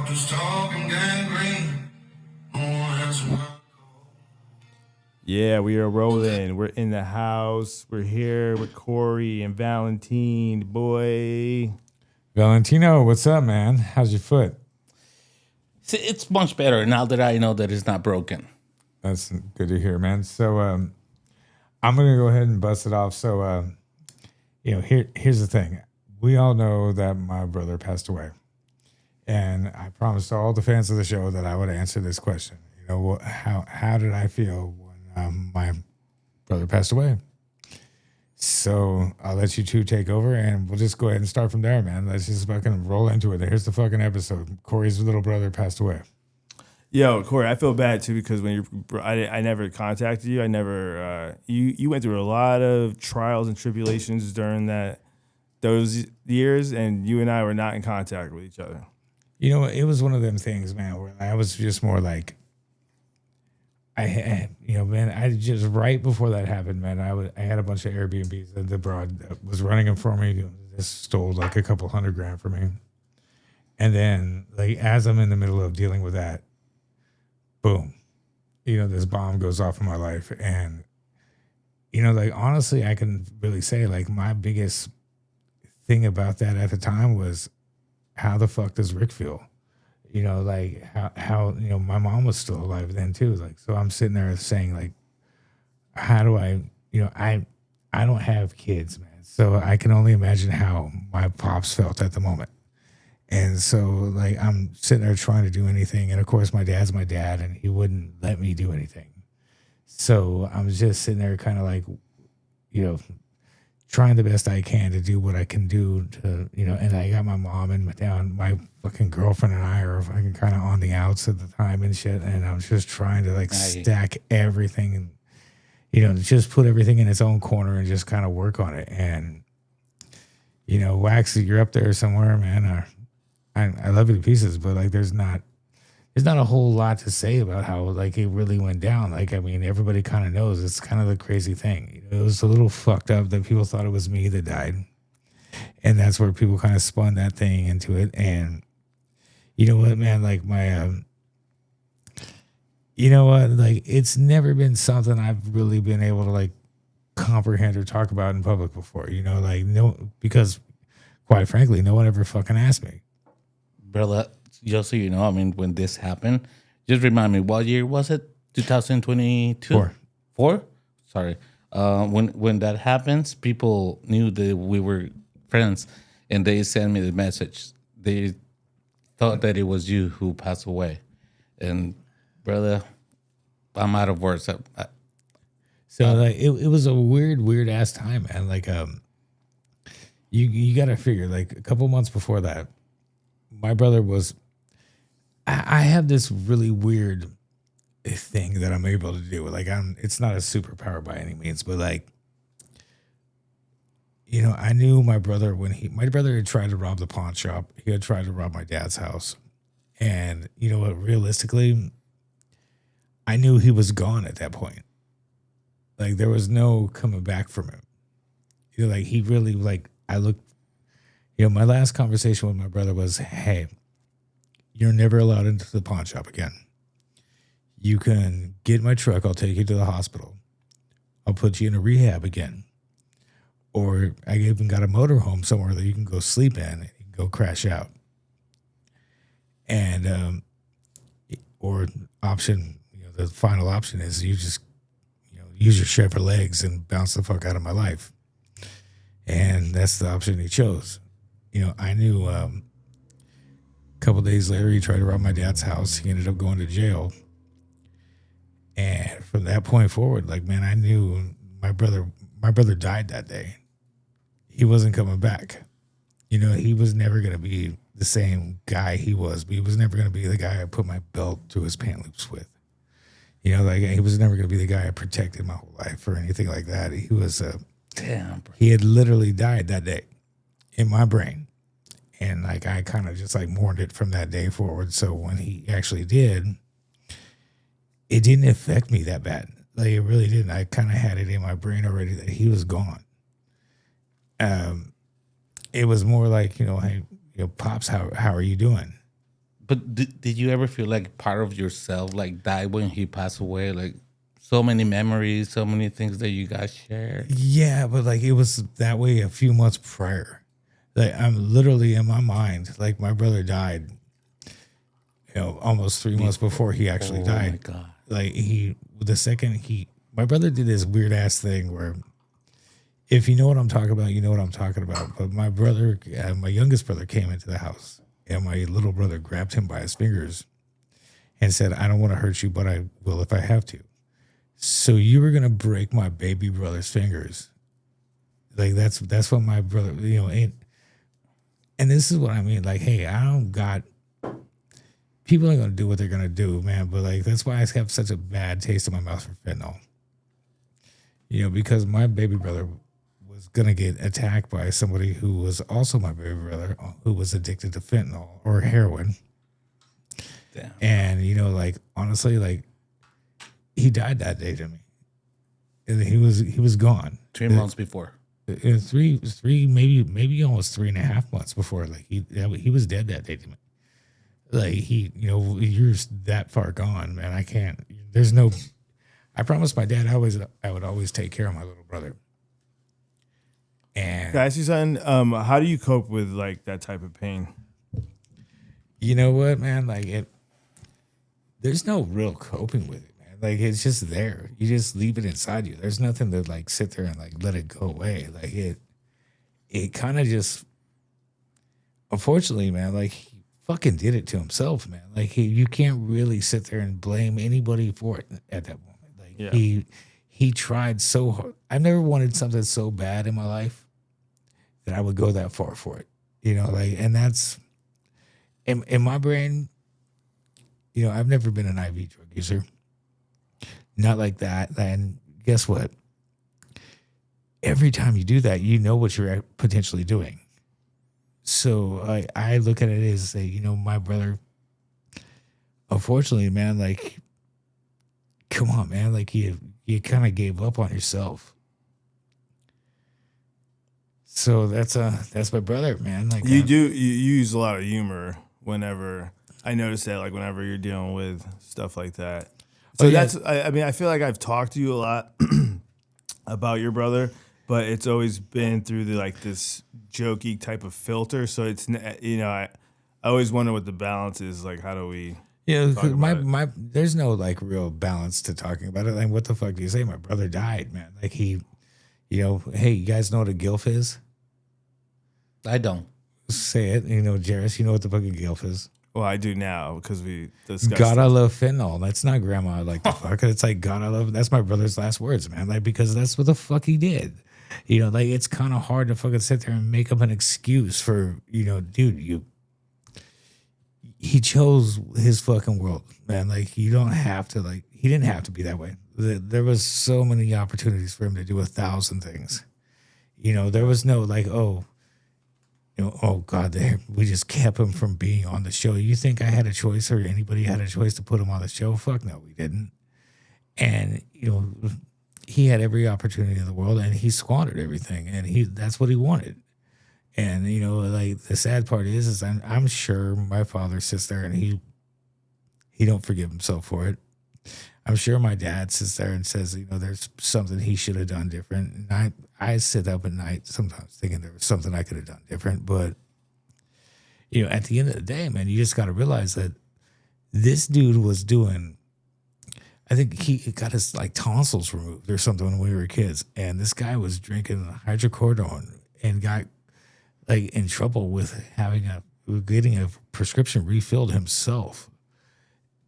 Doctors talking gangrene. No one has one. Yeah, we are rolling. We're in the house. We're here with Corey and Valentine, boy. Valentino, what's up, man? How's your foot? See, it's much better now that I know that it's not broken. That's good to hear, man. So I'm gonna go ahead and bust it off. So here's the thing. We all know that my brother passed away, and I promised all the fans of the show that I would answer this question. You know, how did I feel when my brother passed away? So I'll let you two take over, and we'll just go ahead and start from there, man. Let's just fucking roll into it. Here's the fucking episode. Corey's little brother passed away. Yo, Corey, I feel bad too because when I never contacted you. I never you went through a lot of trials and tribulations during those years, and you and I were not in contact with each other. You know, it was one of them things, man, where I was just more like, I just right before that happened, man, I had a bunch of Airbnbs and the broad was running them for me. Just stole like a couple $100,000 from me. And then like, as I'm in the middle of dealing with that, boom, this bomb goes off in my life. And, like, honestly, I can really say like my biggest thing about that at the time was how the fuck does Rick feel? Like how my mom was still alive then too. Like, so I'm sitting there saying like, how do I don't have kids, man. So I can only imagine how my pops felt at the moment. And so like, I'm sitting there trying to do anything. And of course my dad's my dad and he wouldn't let me do anything. So I'm just sitting there kind of like, trying the best I can to do what I can do to, and I got my mom and my fucking girlfriend and I are fucking kind of on the outs at the time and shit. And I was just trying to like stack everything and, just put everything in its own corner and just kind of work on it. And, Wax, you're up there somewhere, man. I love you to pieces, but like, there's not a whole lot to say about how like it really went down. Like, I mean, everybody kind of knows. It's kind of the crazy thing. It was a little fucked up that people thought it was me that died. And that's where people kind of spun that thing into it. And you know what, man, like like it's never been something I've really been able to like comprehend or talk about in public before, because quite frankly, no one ever fucking asked me. Brother, just so you know, I mean, when this happened, just remind me, what year was it? 2022? Four? Sorry. When that happens, people knew that we were friends, and they sent me the message. They thought that it was you who passed away. And, brother, I'm out of words. So like, it was a weird ass time, man. Like, you got to figure, like, a couple months before that, my brother was... I have this really weird thing that I'm able to do. Like, it's not a superpower by any means, but like, I knew my brother my brother had tried to rob the pawn shop. He had tried to rob my dad's house. And you know what, realistically, I knew he was gone at that point. Like, there was no coming back from him. Like, he really, like, I looked, my last conversation with my brother was, hey, you're never allowed into the pawn shop again. You can get my truck. I'll take you to the hospital. I'll put you in a rehab again. Or I even got a motorhome somewhere that you can go sleep in and you can go crash out. And, or option, the final option is you just, use your shepherd legs and bounce the fuck out of my life. And that's the option he chose. I knew, couple days later, he tried to rob my dad's house. He ended up going to jail. And from that point forward, like, man, I knew my brother died that day. He wasn't coming back. He was never going to be the same guy he was, but he was never going to be the guy I put my belt through his pant loops with. Like, he was never going to be the guy I protected my whole life or anything like that. He was, damn, bro. He had literally died that day in my brain. And like, I kind of just like mourned it from that day forward. So when he actually did, it didn't affect me that bad. Like, it really didn't. I kind of had it in my brain already that he was gone. It was more like, hey, Pops, how are you doing? But did you ever feel like part of yourself like died when he passed away? Like so many memories, so many things that you guys shared. Yeah, but like it was that way a few months prior. Like I'm literally in my mind, like my brother died, almost 3 months before he actually died. Oh my God. Like my brother did this weird ass thing where if you know what I'm talking about, you know what I'm talking about. But my brother, my youngest brother came into the house and my little brother grabbed him by his fingers and said, I don't want to hurt you, but I will if I have to. So you were going to break my baby brother's fingers. Like that's what my brother, and this is what I mean. Like, hey, people are going to do what they're going to do, man. But like, that's why I have such a bad taste in my mouth for fentanyl. Because my baby brother was going to get attacked by somebody who was also my baby brother, who was addicted to fentanyl or heroin. Damn. And, like, honestly, like, he died that day to me. And he was gone. 3 months before. Three, maybe almost 3.5 months before. Like, he was dead that day to me. Like, you're that far gone, man. I can't. I promised my dad I would always take care of my little brother. And Can I ask you something? How do you cope with like that type of pain? you know what, man? Like there's no real coping with it, man. Like it's just there. You just leave it inside you. There's nothing to like sit there and like let it go away. Like it kind of just, unfortunately, man, like he fucking did it to himself, man. Like you can't really sit there and blame anybody for it at that moment. Yeah. He tried so hard. I've never wanted something so bad in my life that I would go that far for it. And that's in my brain, I've never been an IV drug user. Not like that. And guess what? Every time you do that, you know what you're potentially doing. So I look at it as, my brother, unfortunately, man, like, come on, man. Like you kind of gave up on yourself. So that's my brother, man. Like You use a lot of humor whenever I notice that, like whenever you're dealing with stuff like that. So I feel like I've talked to you a lot about your brother, but it's always been through this jokey type of filter. So it's, I always wonder what the balance is. Like, how do we? Yeah, my there's no like real balance to talking about it. Like, what the fuck do you say? My brother died, man. Like hey, you guys know what a gilf is? I don't. Say it. Jairus, you know what the fucking gilf is? Well, I do now because we discussed God, it. I love fentanyl. That's not grandma. I like the fuck. It's like God, I love. That's my brother's last words, man. Like because that's what the fuck he did. Like it's kind of hard to fucking sit there and make up an excuse for dude, he chose his fucking world, man. Like you don't have to he didn't have to be that way. There was so many opportunities for him to do 1,000 things. There was no oh God, we just kept him from being on the show. You think I had a choice or anybody had a choice to put him on the show? Fuck no, we didn't. And, he had every opportunity in the world and he squandered everything and that's what he wanted. And, the sad part is I'm sure my father sits there and he don't forgive himself for it. I'm sure my dad sits there and says, there's something he should have done different. And I sit up at night sometimes thinking there was something I could have done different. But, at the end of the day, man, you just got to realize that this dude was doing, I think he got his getons removed or something when we were kids. And this guy was drinking hydrocodone and got in trouble with getting a prescription refilled himself.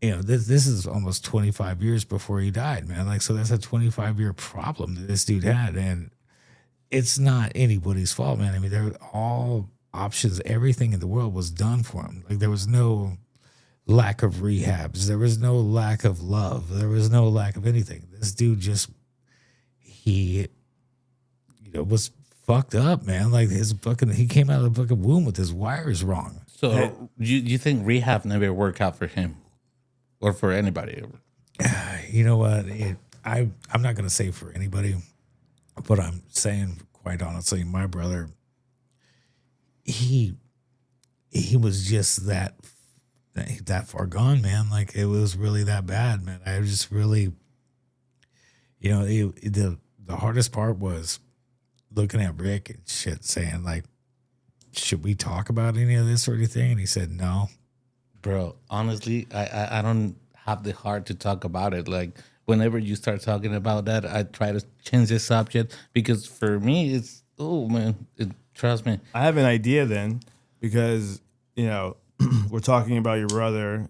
This is almost 25 years before he died, man. So that's a 25-year problem that this dude had. And it's not anybody's fault, man. I mean, they're all options. Everything in the world was done for him. There was no lack of rehabs. There was no lack of love. There was no lack of anything. This dude he was fucked up, man. He came out of the fucking womb with his wires wrong. So you think rehab never worked out for him or for anybody? You know what? I'm not going to say for anybody, but I'm saying quite honestly, my brother, he was just that that far gone, man. Like it was really that bad, man. I just really, the hardest part was looking at Rick and shit, saying like, should we talk about any of this or anything? And he said no. Bro, honestly, I don't have the heart to talk about it. Like whenever you start talking about that, I try to change the subject because for me, it's trust me. I have an idea then, because we're talking about your brother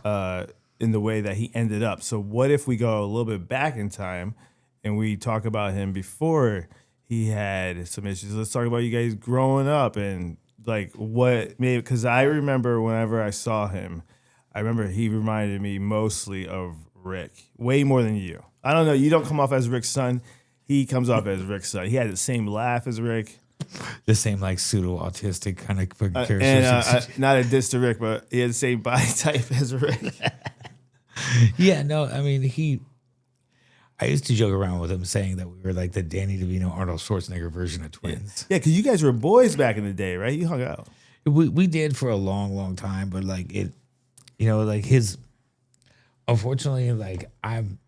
in the way that he ended up. So what if we go a little bit back in time and we talk about him before he had some issues? Let's talk about you guys growing up and like what maybe, because I remember whenever I saw him, I remember he reminded me mostly of Rick, way more than you. I don't know. You don't come off as Rick's son. He comes off as Rick's son. He had the same laugh as Rick. The same like pseudo autistic kind of characteristics. And not a diss to Rick, but he had the same body type as Rick. Yeah, no, I mean I used to joke around with him saying that we were like the Danny DeVito, Arnold Schwarzenegger version of twins. Yeah, because you guys were boys back in the day, right? You hung out. We did for a long, long time, but like it, like his. Unfortunately, like I'm,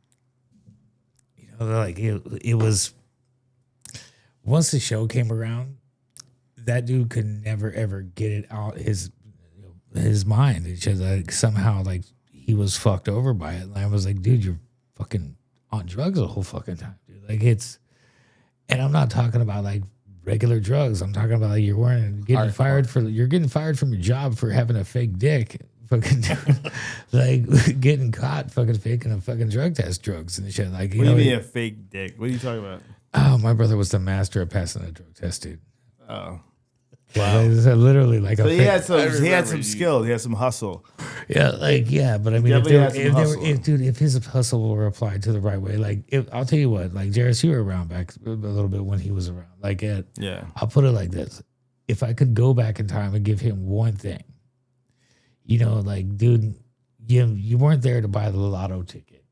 like it was. Once the show came around, that dude could never ever get it out his mind. It's just like somehow like he was fucked over by it. And I was like, dude, you're fucking on drugs the whole fucking time, dude. Like and I'm not talking about like regular drugs. I'm talking about like getting fired from your job for having a fake dick. Fucking like getting caught fucking faking a fucking drug test drugs and shit. Like, what do you mean a fake dick? What are you talking about? Oh, my brother was the master of passing a drug test, dude. Oh, wow! It's literally like so he had some skill. He had some hustle. Yeah, but I mean, if his hustle were applied to the right way, like I'll tell you what, like Jairus, you were around back a little bit when he was around. Like, I'll put it like this: if I could go back in time and give him one thing, like, dude, you weren't there to buy the lotto ticket.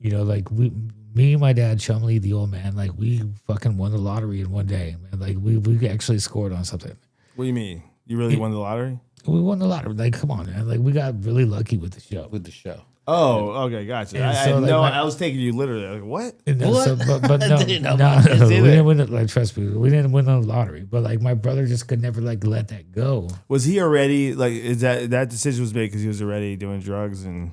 Like me and my dad, Chumley, the old man, like we fucking won the lottery in one day, man. Like we actually scored on something. What do you mean? You really won the lottery? We won the lottery. Like, come on, man. Like we got really lucky with the show. Oh, okay, gotcha. I was taking you literally. Like, what? But no, we didn't win it. Like, trust me, we didn't win the lottery. But like, my brother just could never like let that go. Was he already like? Is that decision was made because he was already doing drugs and?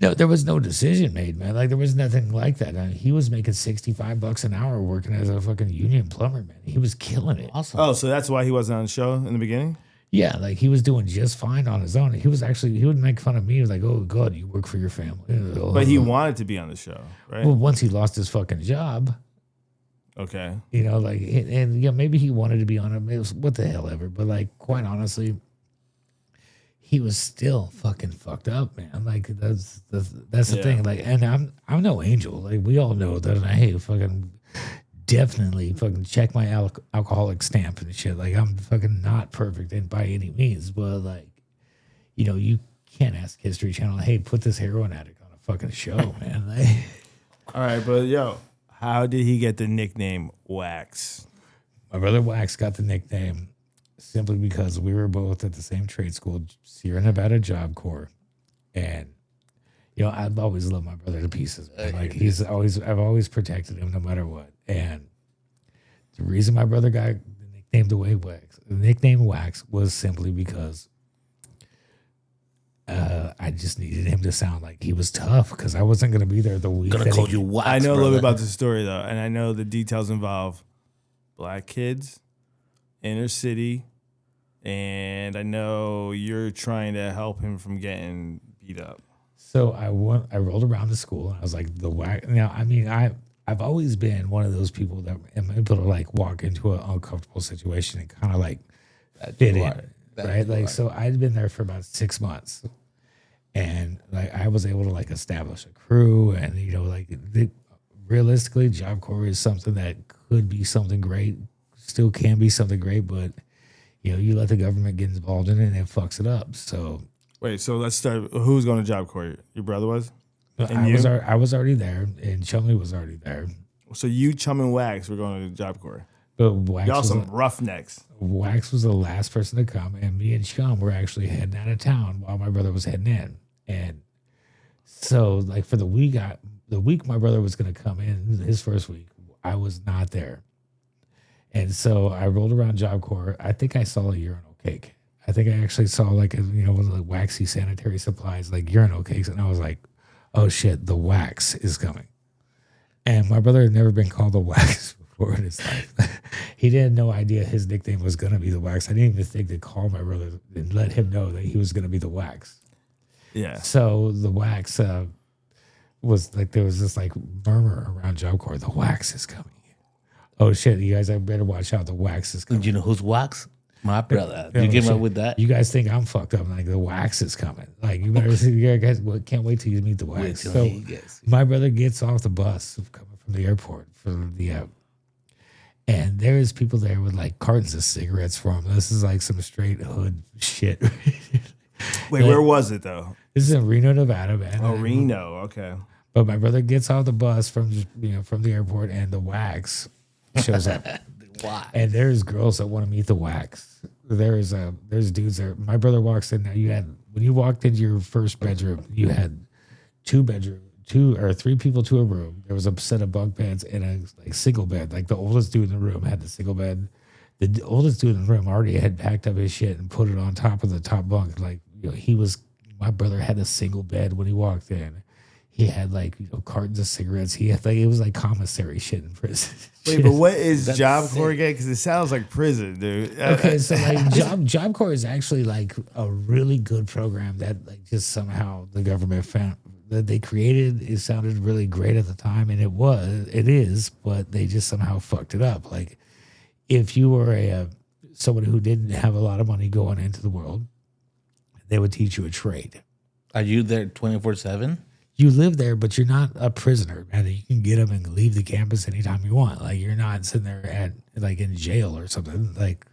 No, there was no decision made, man. Like there was nothing like that. I mean, he was making $65 an hour working as a fucking union plumber, man. He was killing it. Awesome. Oh, so that's why he wasn't on the show in the beginning? Yeah, like he was doing just fine on his own. He would make fun of me. He was like, "Oh God, you work for your family." But he wanted to be on the show, right? Well, once he lost his fucking job. Okay. Maybe he wanted to be on it. It was, what the hell ever. But like, quite honestly, he was still fucking fucked up, man. Like that's the thing. Like, and I'm no angel. Like we all know that. I fucking definitely fucking check my alcoholic stamp and shit. Like I'm fucking not perfect by any means, but like, you can't ask History Channel, hey, put this heroin addict on a fucking show, man. Like, all right, but how did he get the nickname Wax? My brother Wax got the nickname simply because we were both at the same trade school, Sierra Nevada Job Corps, and I've always loved my brother to pieces. Like I've always protected him no matter what. And the reason my brother got the nickname Wax was simply because I just needed him to sound like he was tough because I wasn't going to be there the week. Gonna call you Wax. I know a little bit about the story though, and I know the details involve black kids, inner city. And I know you're trying to help him from getting beat up. So I rolled around the school. And I was like, the Wax. Now, I mean, I've always been one of those people that am able to like walk into an uncomfortable situation and kind of like fit in, right? Like, so I'd been there for about 6 months, and like I was able to like establish a crew, and realistically, Job Corps is something that could be something great, still can be something great, but. You let the government get involved in it and it fucks it up. So wait, so let's start. Who's going to Job Corps? Your brother was? I was already there, and Chumley was already there. So you, Chum, and Wax were going to Job Corps. But Wax Y'all was, some roughnecks. Wax was the last person to come, and me and Chum were actually heading out of town while my brother was heading in. And so, like, for the week my brother was going to come in, his first week, I was not there. And so I rolled around Job Corps. I think I saw a urinal cake. I think I actually saw like one of the waxy sanitary supplies, like urinal cakes. And I was like, oh shit, the wax is coming. And my brother had never been called the wax before in his life. He had no idea his nickname was going to be the wax. I didn't even think to call my brother and let him know that he was going to be the wax. Yeah. So the wax was like, there was this like murmur around Job Corps, the wax is coming. Oh shit, you guys better watch out. The wax is coming. Do you know who's Wax? My brother. Yeah, You came shit. up with that? You guys think I'm fucked up? Like the wax is coming. Like you better see. You guys can't wait till you meet the wax. Wait till So he gets. my brother gets off the bus coming from the airport for the and there's people there with like cartons of cigarettes for him. This is like some straight hood shit. Wait, where was it though? This is in Reno, Nevada, man. Oh, Reno. Okay. But my brother gets off the bus from from the airport, and the wax shows up. Why? And there's girls that want to meet the wax. There's dudes there. My brother walks in there. When you walked into your first bedroom, you had two or three people to a room. There was a set of bunk beds and a like single bed. Like the oldest dude in the room had the single bed. The oldest dude in the room already had packed up his shit and put it on top of the top bunk. Like my brother had a single bed when he walked in. He had like cartons of cigarettes. He had it was like commissary shit in prison. Wait, but what is Job Corps again? Because it sounds like prison, dude. Okay, so like Job Corps is actually like a really good program that like just somehow the government found that they created. It sounded really great at the time, and it is, but they just somehow fucked it up. Like if you were someone who didn't have a lot of money going into the world, they would teach you a trade. Are you there 24/7? You live there, but you're not a prisoner, man. You can get up and leave the campus anytime you want. Like you're not sitting there at like in jail or something. Like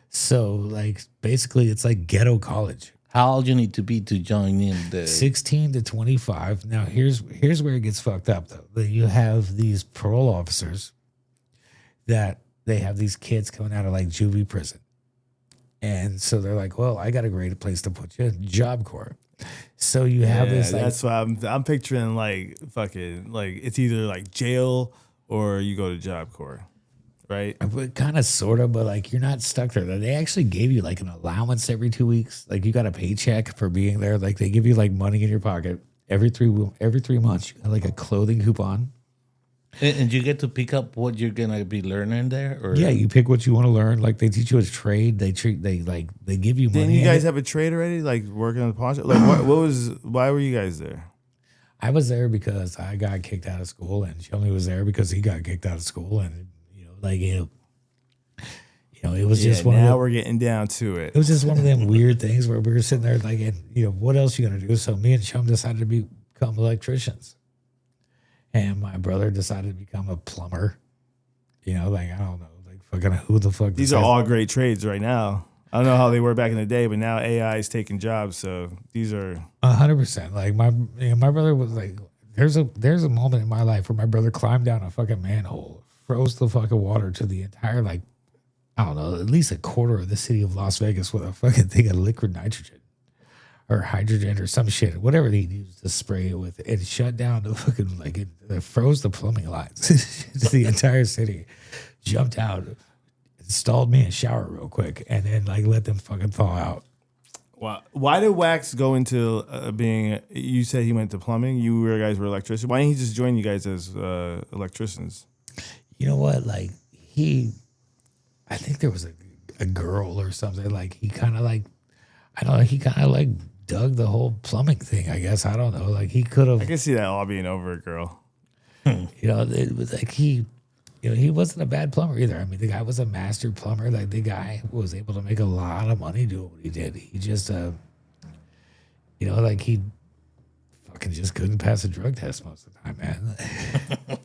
so, like basically, it's like ghetto college. How old you need to be to join in the 16 to 25. Now here's where it gets fucked up though. You have these parole officers that they have these kids coming out of like juvie prison, and so they're like, "Well, I got a great place to put you, Job Corps." So you have this. Like, that's why I'm picturing like fucking like it's either like jail or you go to Job Corps, right? kind of, sort of, but like you're not stuck there. They actually gave you like an allowance every 2 weeks. Like you got a paycheck for being there. Like they give you like money in your pocket every 3 months. You got like a clothing coupon. and you get to pick up what you're gonna be learning there, or Yeah, you pick what you want to learn. Like they teach you a trade. They give you money. Didn't you guys have a trade already? Like working on the pawn shop? Like why were you guys there? I was there because I got kicked out of school, and Shelby was there because he got kicked out of school, and it was just one. Now we're getting down to it. It was just one of them weird things where we were sitting there like, and what else you gonna do? So me and Chum decided to become electricians, and my brother decided to become a plumber. I don't know, like fucking who the fuck. These are all great trades right now. I don't know how they were back in the day, but now AI is taking jobs. So these are 100%. Like my brother was like, there's a moment in my life where my brother climbed down a fucking manhole, froze the fucking water to the entire like, I don't know, at least a quarter of the city of Las Vegas with a fucking thing of liquid nitrogen or hydrogen or some shit, whatever they used to spray it with. It shut down the fucking it froze the plumbing lines to the entire city. Jumped out, installed me a shower real quick, and then like let them fucking thaw out. wow. Why did Wax go into being? You said he went to plumbing. You guys were electricians. Why didn't he just join you guys as electricians? You know what? Like I think there was a girl or something. Like he kind of like, I don't know. He kind of like dug the whole plumbing thing. I guess I don't know. Like he could have. I can see that all being over a girl. It was like he wasn't a bad plumber either. I mean, the guy was a master plumber. Like the guy was able to make a lot of money doing what he did. He just, like he fucking just couldn't pass a drug test most of the time, man.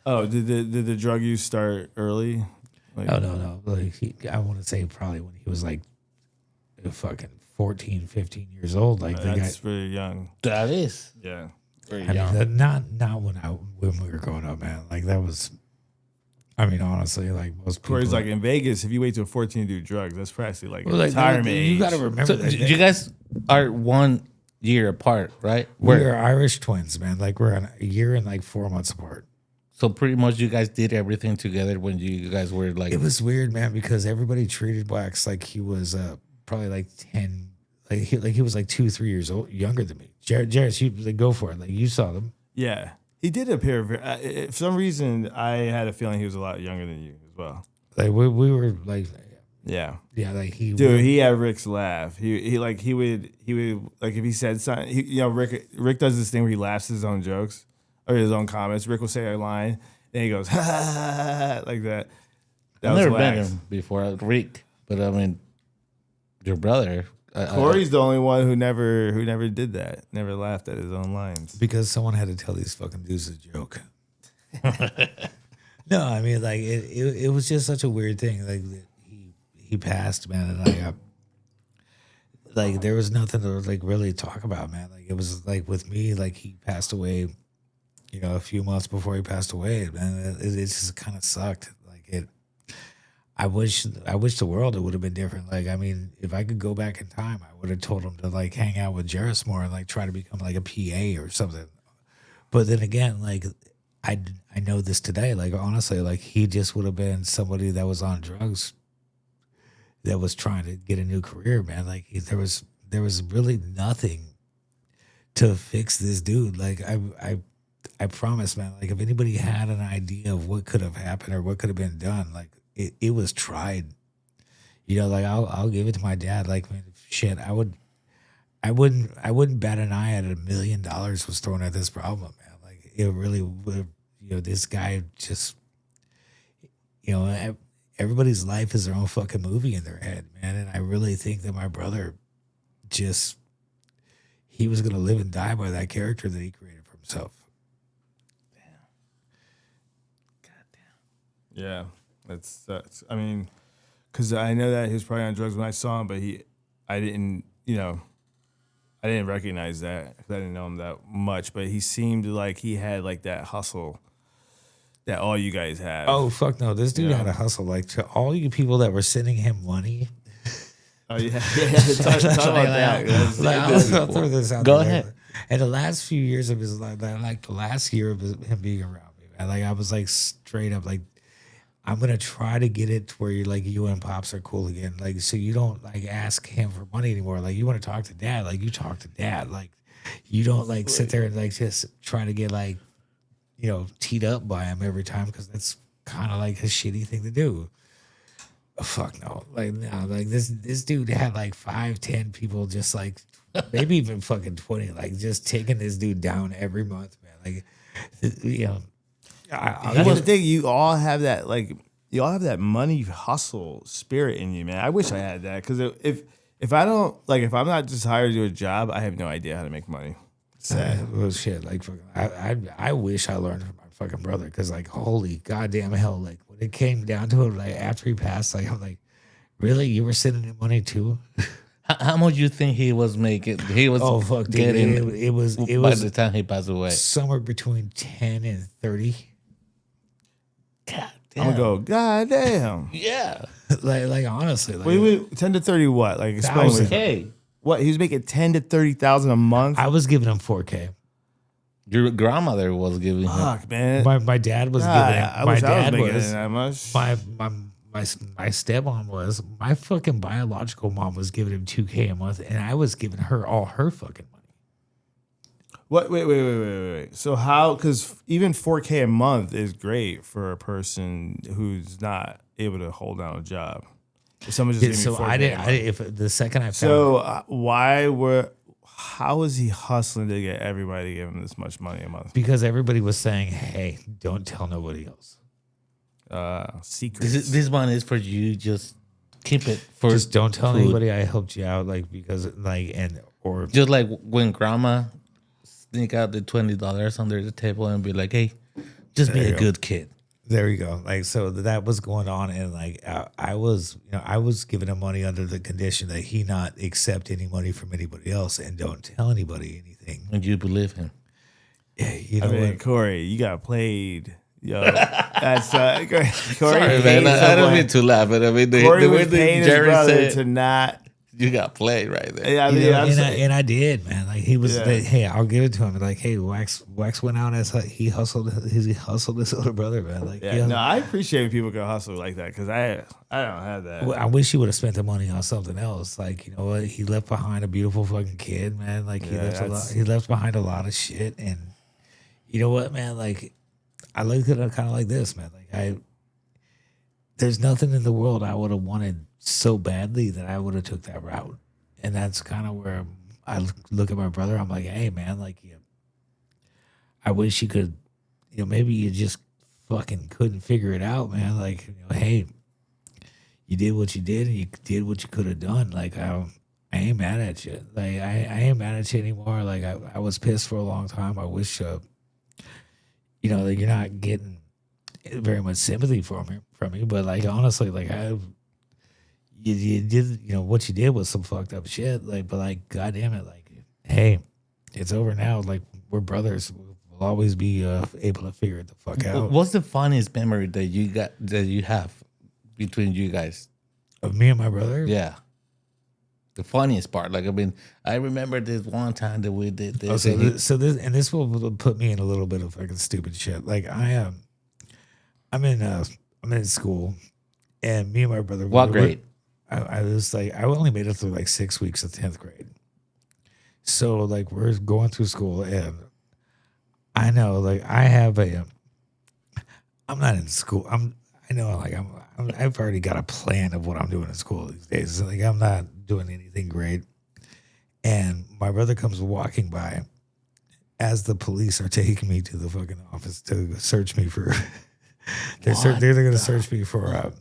Oh, did the drug use start early? Like, Oh, no. Like I want to say probably when he was like fucking 14, 15 years old. Like the that's guy. very young. that is Yeah. very I young. mean, not when we were growing up, man. Like that was. I mean, honestly, like most people. Corey's like in Vegas. If you wait till 14 to do drugs, that's practically like Well, like, retirement. you got to age. remember So that you guys are 1 year apart, right? we're Irish twins, man. Like we're a year and like 4 months apart. So pretty much you guys did everything together when you guys were like. It was weird, man, because everybody treated Wax like he was probably like 10, like he was like 2-3 years old, younger than me. Jared, you like, go for it. Like you saw them. Yeah, he did appear. For some reason, I had a feeling he was a lot younger than you as well. Like we were like, Yeah, like he. dude, he had Rick's laugh. He would like if he said something. Rick does this thing where he laughs at his own jokes or his own comments. Rick will say a line and he goes ha, ha, ha, ha, like that. I've never met him before, Rick. But I mean, your brother. Corey's the only one who never did that. Never laughed at his own lines. Because someone had to tell these fucking dudes a joke. No, I mean, like it was just such a weird thing. Like he passed, man, and I like there was nothing to like really talk about, man. Like it was like with me, like he passed away, you know, a few months before he passed away, man. It just kind of sucked. Like it. I wish the world it would have been different. Like, I mean, if I could go back in time, I would have told him to like hang out with Jairus more and like try to become like a PA or something. But then again, like I know this today. Like honestly, like he just would have been somebody that was on drugs, that was trying to get a new career, man. Like there was really nothing to fix this dude. Like I promise, man. Like if anybody had an idea of what could have happened or what could have been done, like. It was tried, you know. Like I'll give it to my dad. Like man, shit, I wouldn't bat an eye at $1 million was thrown at this problem, man. Like it really would. You know, this guy just, you know, everybody's life is their own fucking movie in their head, man. And I really think that my brother he was gonna live and die by that character that he created for himself. Yeah. That's I mean, because I know that he was probably on drugs when I saw him, but I didn't recognize that because I didn't know him that much. But he seemed like he had like that hustle that all you guys have. Oh fuck no! This dude had a hustle. Like to all you people that were sending him money. Oh yeah, talk about that. I'll throw this out. Go there. ahead. And the last few years of his life, like the last year of him being around me, man, like I was like straight up like. I'm gonna try to get it to where you and Pops are cool again. Like, so you don't like ask him for money anymore. Like, you want to talk to Dad. Like, you talk to Dad. Like, you don't like sit there and like just try to get like, you know, teed up by him every time because that's kind of like a shitty thing to do. Oh, fuck no. Like, no. Like this dude had like 5-10 people just like maybe even fucking 20. Like, just taking this dude down every month, man. Like, you know. That's the thing. You all have that money hustle spirit in you, man. I wish I had that because if I don't like if I'm not just hired to do a job, I have no idea how to make money. Sad. Well, shit. Like, I wish I learned from my fucking brother because, like, holy goddamn hell, like when it came down to it, like after he passed, like I'm like, really, you were sending him money too? How much you think he was making? He was getting. It was by the time he passed away. Somewhere between 10 and 30. God I'm gonna go. God damn. Yeah. like honestly, like Wait, 10 to 30 what? Like explain what. Okay. What he was making 10 to 30,000 a month. I was giving him 4K. Your grandmother was giving him. Fuck, man. My dad was giving him. I My wish I was dad making was. that much. My stepmom was. My fucking biological mom was giving him 2K a month, and I was giving her all her fucking money. What? Wait. So how? Because even 4K a month is great for a person who's not able to hold down a job. If someone just gave me So 4K I a didn't. month. If the second I found, So how was he hustling to get everybody to give him this much money a month? because everybody was saying, "Hey, don't tell nobody else. Secrets. This one is for you. Just keep it for. Just don't tell food. anybody I helped you out." Like because or Just like when grandma sneak out the $20 under the table and be like, "Hey, just be a good kid." there you go. Like so that was going on, and like I was giving him money under the condition that he not accept any money from anybody else and don't tell anybody anything. And you believe him. Yeah, you know I mean, what? Corey, you got played. Yo, that's Corey. Sorry, man. paid I don't someone- mean to laugh, but I mean, Corey the way was that paying his Jerry brother said, to not. you got played right there. Yeah, I You mean, know, I'm saying- and I did, man. Like he was, Yeah. hey, I'll give it to him. Like, hey, Wax went out as he hustled his older brother, man. Like, yeah, no, I appreciate when people can hustle like that because I don't have that. I wish he would have spent the money on something else. Like, you know what? He left behind a beautiful fucking kid, man. Like he Yeah, left a lot. that's- He left behind a lot of shit, and you know what, man? Like, I look at it kind of like this, man. Like there's nothing in the world I would have wanted so badly that I would have took that route. And that's kind of where I look at my brother. I'm like, hey, man, like, I wish you could, you know, maybe you just fucking couldn't figure it out, man. Like, you know, hey, you did what you did and you did what you could have done. Like, I ain't mad at you. Like, I ain't mad at you anymore. Like, I was pissed for a long time. I wish, you know, that you're not getting very much sympathy from me. But, like, honestly, like, you did, you know, what you did was some fucked up shit. Like, but like, goddamn it, like, hey, it's over now. Like, we're brothers. We'll always be able to figure it the fuck out. What's the funniest memory that you have between you guys? Of me and my brother? Yeah. The funniest part. Like, I mean, I remember this one time that we did this. This will put me in a little bit of fucking stupid shit. Like, I'm in school, and me and my brother. What grade? I was like, I only made it through like 6 weeks of 10th grade. So like, we're going through school, and I know, like, I'm not in school. I've already got a plan of what I'm doing in school these days. Like, I'm not doing anything great. And my brother comes walking by as the police are taking me to the fucking office to search me for. They're going to search me for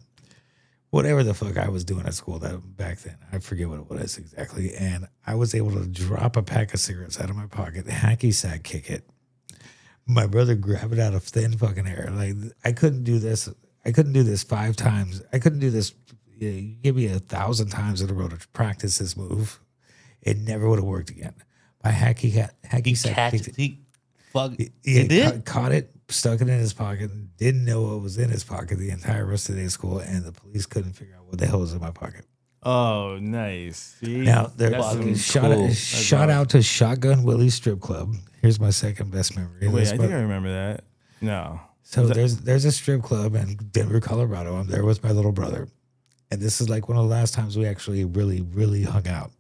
whatever the fuck I was doing at school back then. I forget what it was exactly. And I was able to drop a pack of cigarettes out of my pocket, hacky sack kick it. My brother grabbed it out of thin fucking air. Like, I couldn't do this. I couldn't do this 5 times. I couldn't do this. You give me 1,000 times in a row to practice this move. It never would have worked again. My hacky sack kicked it. He He did? caught it, stuck it in his pocket, didn't know what was in his pocket the entire rest of the day of school, and the police couldn't figure out what the hell was in my pocket. Oh, nice. See? Now, they're That's fucking cool. shout out to Shotgun Willie's Strip Club. Here's my second best memory. Wait, I think I remember that. No. So there's a strip club in Denver, Colorado. I'm there with my little brother. And this is like one of the last times we actually really, really hung out.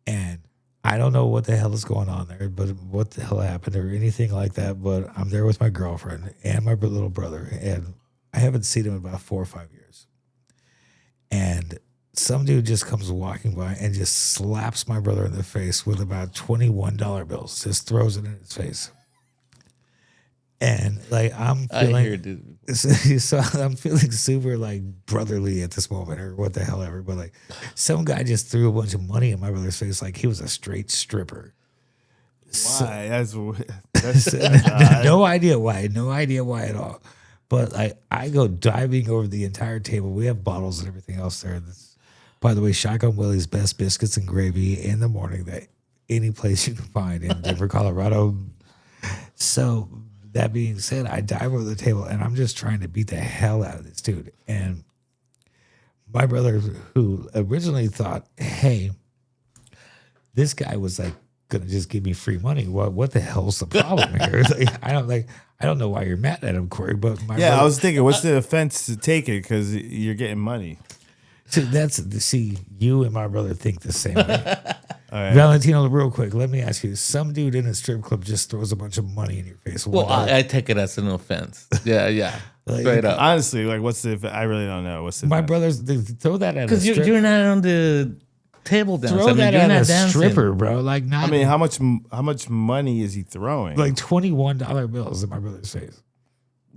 And I don't know what the hell is going on there, but what the hell happened or anything like that. But I'm there with my girlfriend and my little brother. And I haven't seen him in about 4 or 5 years. And some dude just comes walking by and just slaps my brother in the face with about $21 bills, just throws it in his face. And like, I'm feeling, so I'm feeling super like brotherly at this moment, or what the hell ever. But like, some guy just threw a bunch of money in my brother's face, like he was a straight stripper. Why? That's odd. No idea why at all. But like, I go diving over the entire table. We have bottles and everything else there. That's, by the way, Shotgun Willie's best biscuits and gravy in the morning that any place you can find in Denver, Colorado. So that being said, I dive over the table and I'm just trying to beat the hell out of this dude. And my brother, who originally thought, hey, this guy was like gonna just give me free money. What the hell's the problem here? I don't know why you're mad at him, Corey. But my brother, I was thinking, what's the offense to take it? Because you're getting money. So you and my brother think the same way. All right. Valentino, real quick, let me ask you. Some dude in a strip club just throws a bunch of money in your face. Well, I take it as an offense. Yeah. Straight up. Honestly, like, what's the? I really don't know. What's the? My offense? brothers, they throw that at a Because strip. you're not on the table dance. Throw that you're at not a dancing. stripper, bro. Like, not. I mean, how much money is he throwing? like $21 bills in my brother's face.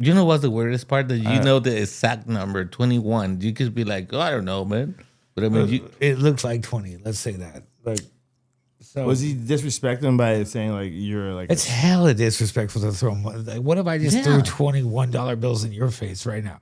You know what's the weirdest part? That you know the exact number, 21. You could be like, oh, I don't know, man. But I mean, It looks like 20. Let's say that. Like, so Was he disrespecting him by saying like you're like? it's hella disrespectful to throw money. Like, what if I just threw $21 bills in your face right now?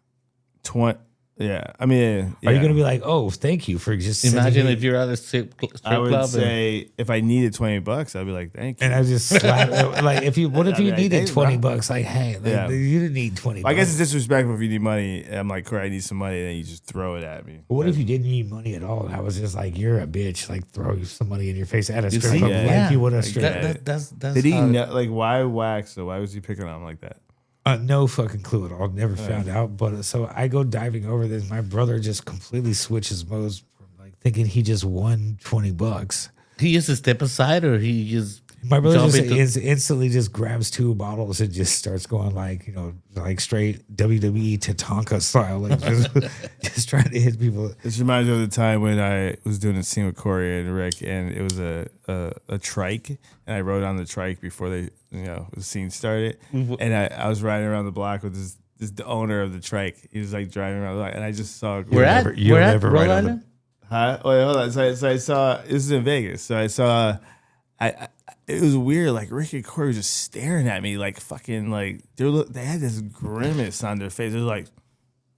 20. Yeah, I mean, Are you yeah. gonna be like, oh, thank you for just Imagine sending me- if you're at a strip I would club. say if I needed $20, I'd be like, thank you. and I just slap it. Like if you, what if I'd you be like, needed hey, $20? bro. Like, hey, like, Yeah. you didn't need 20. I guess it's disrespectful if you need money. I'm like, Corey, I need some money, and then you just throw it at me. What if you didn't need money at all? And I was just like, you're a bitch. Like throw you some money in your face at a strip see? club, Yeah. like you would have I strip. get club. it. That's Did he how- know, like, why wax? So why was he picking on him like that? No fucking clue at all. Never found out. But so I go diving over this. My brother just completely switches modes from like thinking he just won $20. He used to step aside, or he just My brother jump just into- instantly just grabs 2 bottles and just starts going like, like straight WWE Tatanka style, like just trying to hit people. This reminds me of the time when I was doing a scene with Corey and Rick, and it was a trike, and I rode on the trike before they, the scene started, and I was riding around the block with this the owner of the trike. He was like driving around the block, and I just saw. We're you'll at never Rhode ride on Island. Huh? Wait, hold on. So I saw, this is in Vegas. So I saw, it was weird. Like Rick and Corey were just staring at me, like fucking, like they had this grimace on their face. They're like,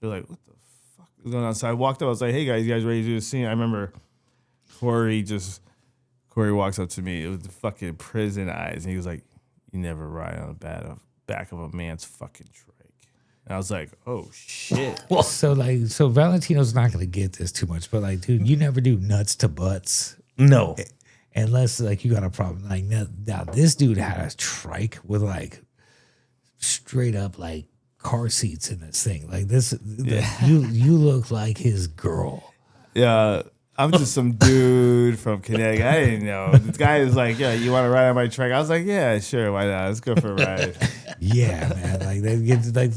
what the fuck is going on? So I walked up. I was like, hey guys, you guys ready to do the scene? I remember Corey walks up to me with the fucking prison eyes, and he was like, you never ride on the back of a man's fucking trike. And I was like, oh shit. So Valentino's not gonna get this too much, but like, dude, you never do nuts to butts No, unless like you got a problem. Like now this dude had a trike with like straight up like car seats in this thing. Like this, you look like his girl. Yeah, I'm just some dude from Connecticut. I didn't know. This guy was like, yeah, you want to ride on my trike? I was like, yeah, sure, why not? Let's go for a ride. Yeah, man. Like they get like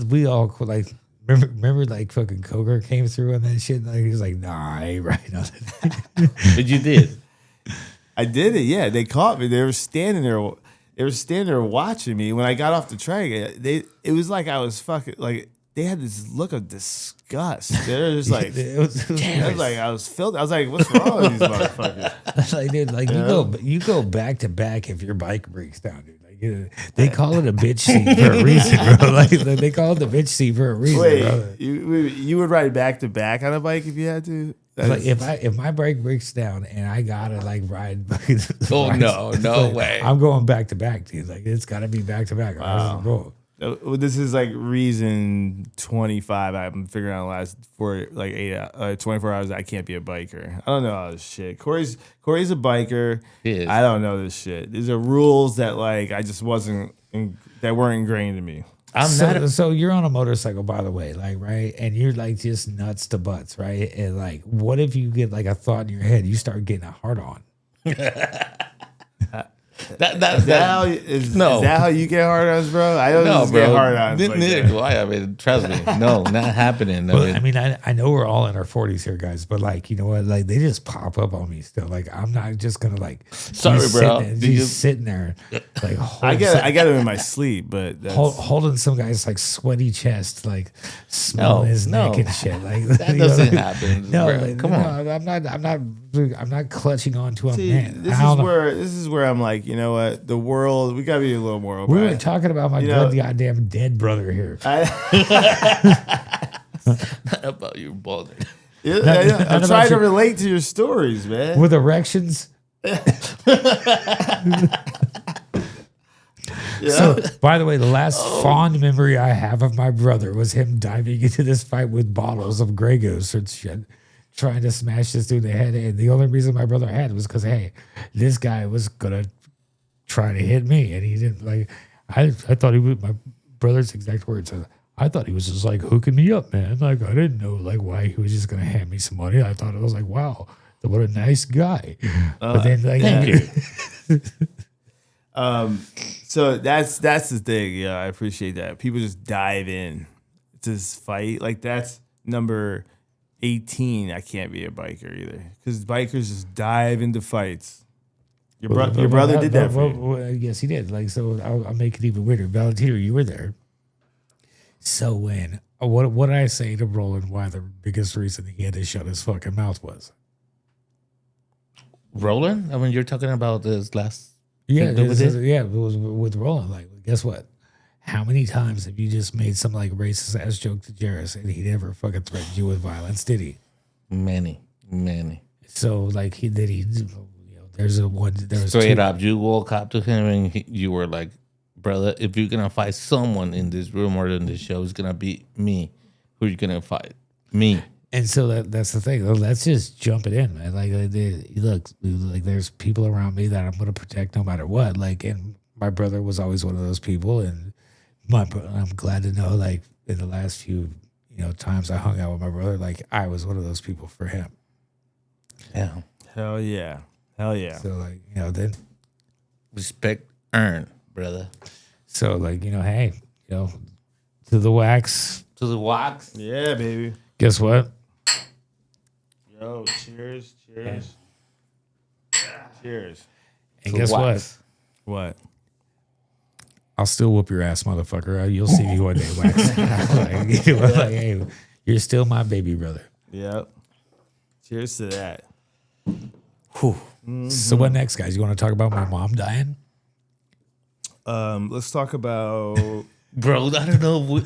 we all like remember like fucking Coger came through and that shit. Like he was like, nah, I ain't riding on it. but you did. I did it, yeah. They caught me. They were standing there. They were standing there watching me. When I got off the trike, it was like I was fucking, like, they had this look of disgust. They're just like, It was like I was filthy. I was like, what's wrong with these motherfuckers? like, dude, like you go back to back if your bike breaks down, dude. Like they call it a bitch seat for a reason, bro. Like they call it the bitch seat for a reason, bro. Wait, you would ride back to back on a bike if you had to? Like if my bike breaks down and I gotta like ride, Oh, no way. I'm going back to back, dude. Like it's gotta be back to back. Wow. This is like reason 25. I'm figuring out the last 24 hours I can't be a biker. I don't know all this shit. Corey's a biker. He is. I don't know this shit. These are rules that like I just that weren't ingrained in me. So you're on a motorcycle, by the way, like, right? And you're like just nuts to butts, right? And like, what if you get like a thought in your head, you start getting a hard on? Is that how you get hard ons, bro? I don't No, just bro. get hard ons. Like Neither that. do I. I mean, trust me. No, not happening. But I mean, I know we're all in our 40s here, guys, but like, you know what? Like, they just pop up on me still. Like, I'm not just gonna like, Sorry, be bro. sitting there, just sitting there, like, I get him in my sleep, but that's, holding some guy's like sweaty chest, like smelling his neck and shit. Like that doesn't happen. No, bro. like, Come on. I'm not clutching onto a see, man. this is where I'm like, you know what? The world, we gotta be a little more open. We were talking about my goddamn dead brother here. Not about your brother. I'm trying to relate to your stories, man. With erections. So, by the way, the last fond memory I have of my brother was him diving into this fight with bottles of Grey Goose and shit, trying to smash this dude in the head. And the only reason my brother had was because, hey, this guy was gonna try to hit me, and he didn't. Like, I thought he was, my brother's exact words. I thought he was just like hooking me up, man. Like, I didn't know like why he was just gonna hand me some money. I thought it was like, wow, what a nice guy. But then like, Thank you. So that's the thing. Yeah, I appreciate that. People just dive in to this fight. Like that's number 18. I can't be a biker either because bikers just dive into fights. Your brother did that for you. Well, yes, he did. Like, so I'll make it even weirder. Valentino, you were there. So when what did I say to Roland? Why the biggest reason he had to shut his fucking mouth was? Roland? I mean, you're talking about this last. Yeah, thing that we did? it was with Roland. Like, guess what? how many times have you just made some like racist ass joke to Jairus and he never fucking threatened you with violence, did he? Many. So like he did he. You know, there's Straight two. up, you walk up to him and you were like, brother, if you're gonna fight someone in this room or in this show, it's gonna be me. Who are you gonna fight? Me. And so that's the thing. Let's just jump it in, man. Look, there's people around me that I'm going to protect no matter what. Like, and my brother was always one of those people. And I'm glad to know, like, in the last few, times I hung out with my brother, like, I was one of those people for him. Yeah. Hell yeah. So, like, then. Respect earned, brother. So, like, hey, to the wax. To the wax. Yeah, baby. Guess what? Yo, cheers. Cheers. And To guess wax. What? I'll still whoop your ass, motherfucker. You'll see me one day, Wax. Like, hey, you're still my baby brother. Yep. Cheers to that. So what next, guys? You want to talk about my mom dying? Let's talk about. Bro, I don't know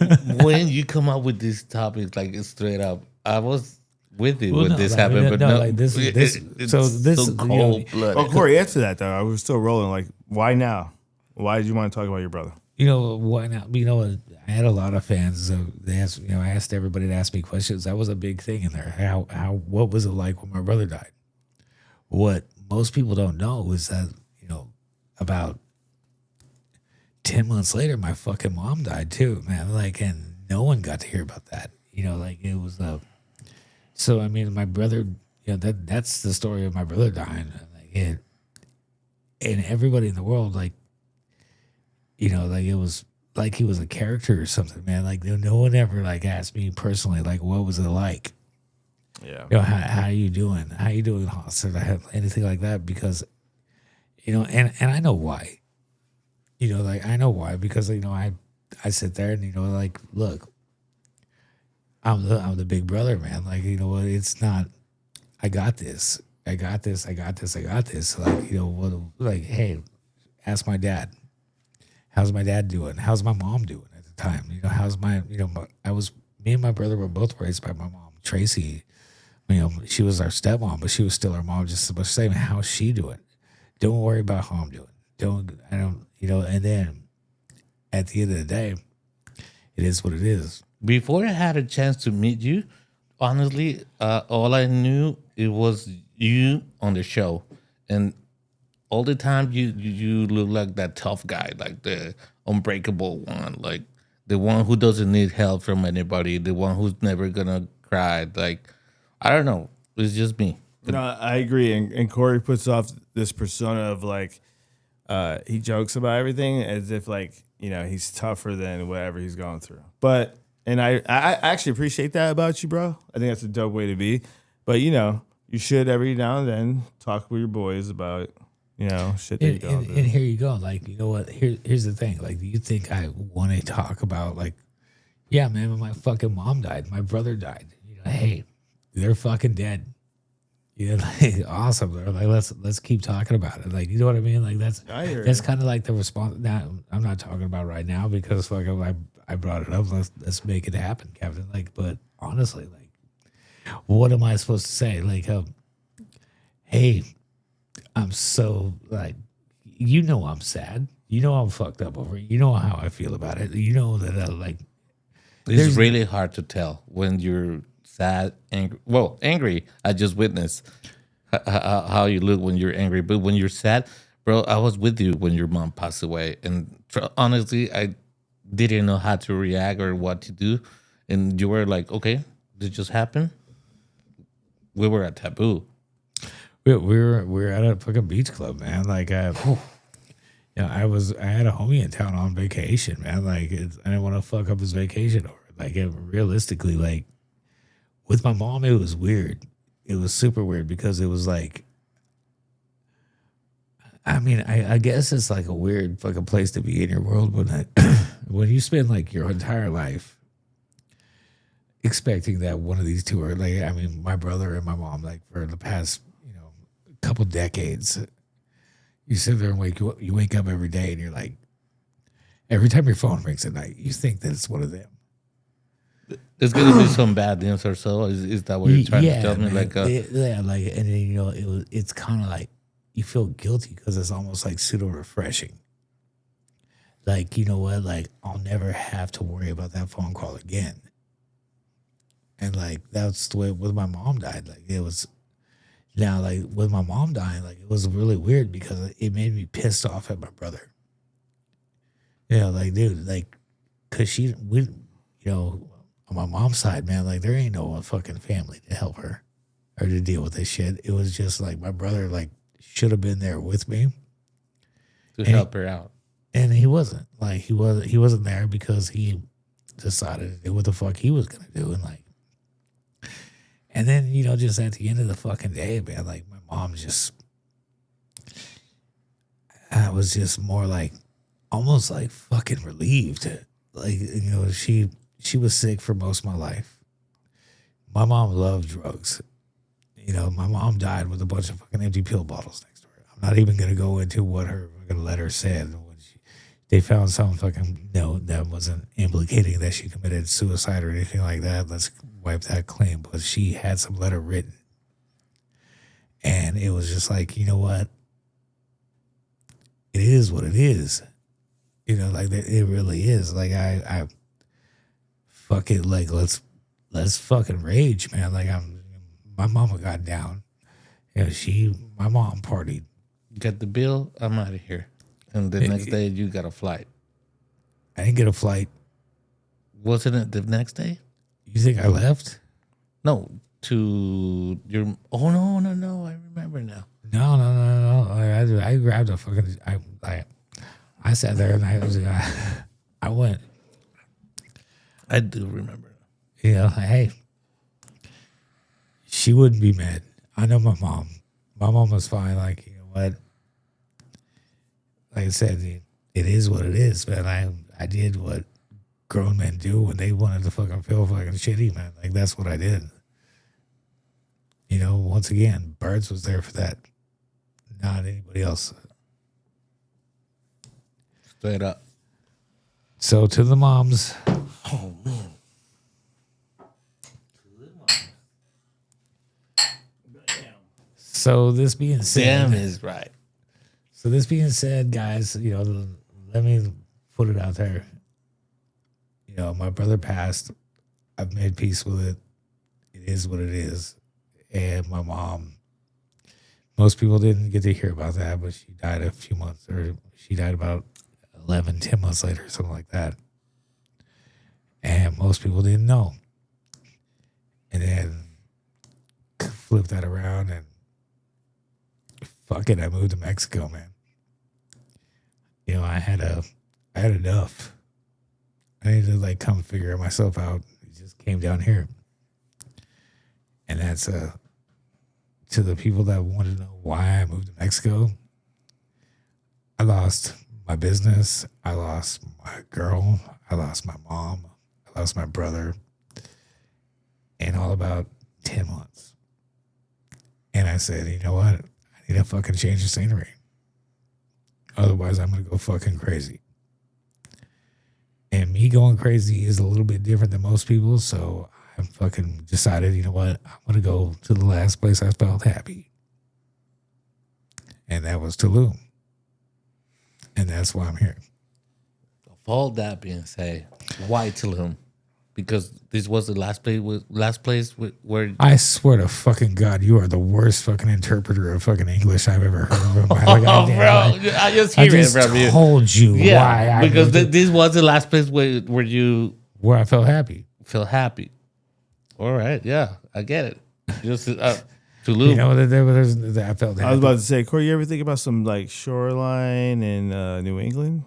when you come up with this topic, like straight up. I was with you when this happened, but no, like this. it's so cold blooded. Oh, Corey, answer that though. I was still rolling. Like, why now? Why did you want to talk about your brother? Why not? You know what? I had a lot of fans. So they asked, I asked everybody to ask me questions. That was a big thing in there. What was it like when my brother died? What most people don't know is that, about 10 months later, my fucking mom died too, man. Like, and no one got to hear about that. Like it was. So I mean, my brother. That's the story of my brother dying. Like and everybody in the world, like, like it was like he was a character or something, man. Like no one ever like asked me personally, like, what was it like? Yeah. How you doing? How you doing, Hoss? Or anything like that? Because, and I know why. Like I know why, because I sit there and like, look, I'm the big brother, man. Like, what? It's not. I got this. Like, what? Like, hey, ask my dad. How's my dad doing? How's my mom doing at the time? How's my? Me and my brother were both raised by my mom, Tracy. She was our stepmom, but she was still our mom. Just about saying, how's she doing? Don't worry about how I'm doing. And then at the end of the day, it is what it is. Before I had a chance to meet you, honestly, all I knew it was you on the show, and all the time you look like that tough guy, like the unbreakable one, like the one who doesn't need help from anybody, the one who's never gonna cry. Like, I don't know, it's just me. No, I agree. And Corey puts off this persona of like, he jokes about everything as if like, he's tougher than whatever he's going through. And I actually appreciate that about you, bro. I think that's a dope way to be. But, you should every now and then talk with your boys about, shit that you go through. And here you go. Like, you know what? Here's the thing. Like, do you think I want to talk about, like, yeah, man, when my fucking mom died, my brother died. Hey, they're fucking dead. Like, awesome. They're like, let's keep talking about it. Like, you know what I mean? Like, that's kind of like the response. Now, I'm not talking about right now because like I brought it up. Let's make it happen, Kevin. Like, but honestly, like, what am I supposed to say? Like, hey, I'm so like, I'm sad. I'm fucked up over it. You know how I feel about it. You know that like, It's really hard to tell when you're sad, angry. Well, angry, I just witnessed how you look when you're angry. But when you're sad, bro, I was with you when your mom passed away. And honestly, I didn't know how to react or what to do. And you were like, okay, this just happened. We were at Taboo. We were at a fucking beach club, man. Like, I had a homie in town on vacation, man. Like, I didn't want to fuck up his vacation over it. Like, realistically, like, with my mom, it was weird. It was super weird because it was like, I mean, I guess it's like a weird fucking place to be in your world when you spend like your entire life expecting that one of these two are like, I mean, my brother and my mom, like for the past, couple decades, you sit there and you wake up every day and you're like, Every time your phone rings at night, you think that it's one of them. There's gonna be some bad news or so. Is that what you're trying to tell me? Man. Like, and then it's kind of like you feel guilty because it's almost like pseudo refreshing. Like, you know what? Like, I'll never have to worry about that phone call again. And like that's the way with my mom died. Like it was now like with my mom dying, like it was really weird because it made me pissed off at my brother. Like dude, like, cause on my mom's side, man, like there ain't no fucking family to help her or to deal with this shit. It was just like my brother like should have been there with me to help her out. And he wasn't. Like he wasn't there because he decided to do what the fuck he was gonna do. And then, just at the end of the fucking day, man, like my mom I was just more like almost like fucking relieved. Like, she was sick for most of my life. My mom loved drugs. My mom died with a bunch of fucking empty pill bottles next to her. I'm not even gonna go into what her fucking letter said. They found some fucking note that wasn't implicating that she committed suicide or anything like that. Let's wipe that claim. But she had some letter written. And it was just like, you know what? It is what it is. Like it really is. Like I fuck it. Like let's fucking rage, man. Like my mama got down. My mom partied. Got the bill. I'm out of here. And the next day, you got a flight. I didn't get a flight. Wasn't it the next day? You think I left? No, to your... Oh, no. I remember now. No. I grabbed a fucking... I sat there and I went. I do remember. Hey, she wouldn't be mad. I know my mom. My mom was fine. Like, you know what? Like I said, it is what it is, man. I did what grown men do when they wanted to fucking feel fucking shitty, man. Like that's what I did. Once again, Birds was there for that, not anybody else. Straight up. So to the moms. Oh man. So this being said, Damn is right. So this being said, guys, let me put it out there. My brother passed. I've made peace with it. It is what it is. And my mom, most people didn't get to hear about that, but she died a few months, or she died about 10 months later, something like that. And most people didn't know. And then flip that around and fuck it, I moved to Mexico, man. I had enough. I needed to come figure myself out. It just came down here. And that's to the people that want to know why I moved to Mexico. I lost my business. I lost my girl. I lost my mom. I lost my brother. In all about 10 months. And I said, you know what? I need to fucking change the scenery. Otherwise, I'm going to go fucking crazy. And me going crazy is a little bit different than most people. So I fucking decided, you know what? I'm going to go to the last place I felt happy. And that was Tulum. And that's why I'm here. Of all that being said, why Tulum? Because this was the last place where I swear to fucking God, you are the worst fucking interpreter of fucking English I've ever heard of. I just hear it from you. Told you why. Because this was the last place where I felt happy. Feel happy. All right, yeah, I get it. Just Tulum. I felt happy. I was about to say, Corey, you ever think about some shoreline in New England?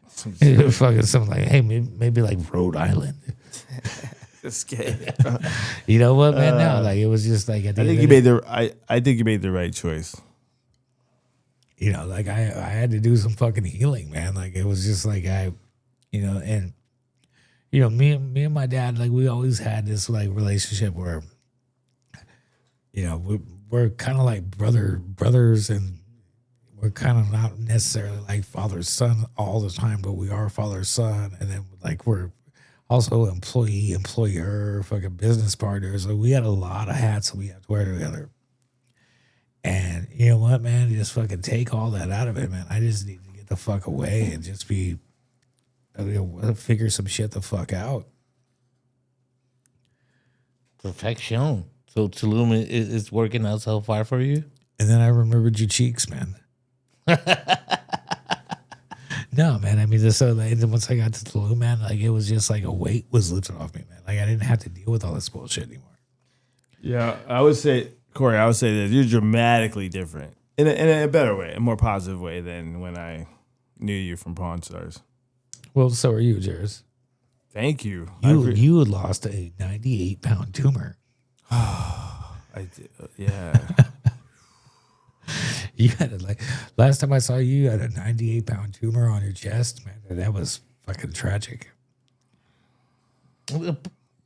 Fucking something like, hey, maybe like Rhode Island. Just kidding. You know what, man? No, it was just like I think you made the right choice. I had to do some fucking healing, man. Like it was just like me and my dad, we always had this relationship where, we're kind of like brothers, and we're kind of not necessarily like father son all the time, but we are father son, and then like we're also employee, employer, fucking business partners. So we got a lot of hats that we have to wear together. And you know what, man? You just fucking take all that out of it, man. I just need to get the fuck away and just be, figure some shit the fuck out. Perfection. So Tulum is working out so far for you? And then I remembered your cheeks, man. No, man. I mean, just so like, once I got to Tulum, man, like it was just like a weight was lifted off me, man. Like I didn't have to deal with all this bullshit anymore. Yeah, I would say, Corey, I would say that you're dramatically different in a better way, a more positive way than when I knew you from Pawn Stars. Well, so are you, Jairus. Thank you. You had lost a 98-pound tumor. I did, yeah. You had like last time I saw you, you had a 98-pound tumor on your chest, man. That was fucking tragic.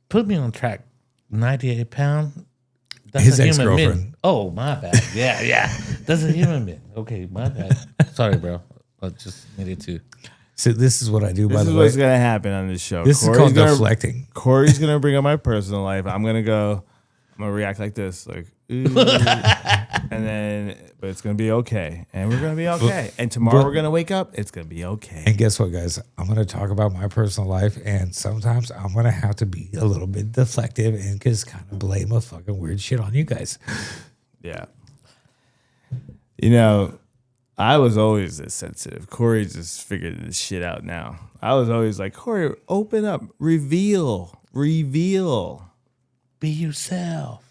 Put me on track. 98 pound. That's His a human ex-girlfriend. being. Oh, my bad. Yeah. That's a human being. Okay, my bad. Sorry, bro. I just needed to. So this is what I do. This by is the what's way, gonna happen on this show. this is called deflecting. Corey's gonna bring up my personal life. I'm gonna react like this, like, ooh. And then, but it's gonna be okay, and we're gonna be okay. And tomorrow we're gonna wake up. It's gonna be okay. And guess what, guys? I'm gonna talk about my personal life, and sometimes I'm gonna have to be a little bit deflective and just kind of blame a fucking weird shit on you guys. Yeah. You know, I was always this sensitive. Corey just figured this shit out now. I was always like, Corey, open up, reveal. Be yourself.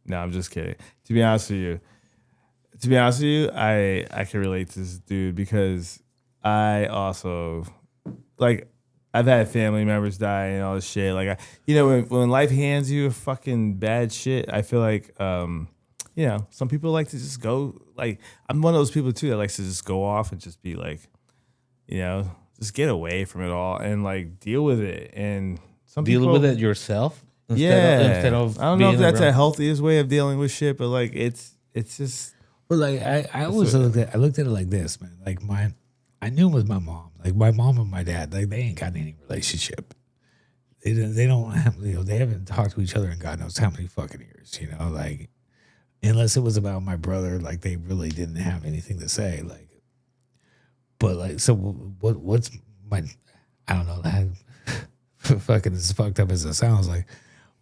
No, I'm just kidding. To be honest with you, I can relate to this dude because I also, like, I've had family members die and all this shit. Like, when life hands you a fucking bad shit, I feel like, some people like to just go, like, I'm one of those people too that likes to just go off and just be like, just get away from it all and like deal with it. And some Deal people, with it yourself. Instead of I don't know if that's around. the healthiest way of dealing with shit, but like it's just. But like I always looked at it like this, man. Like I knew it was my mom. Like my mom and my dad, like they ain't got any relationship. They don't have, they haven't talked to each other in God knows how many fucking years, like unless it was about my brother, like they really didn't have anything to say. Like, but like, so what's my, I don't know, that fucking as fucked up as it sounds, like,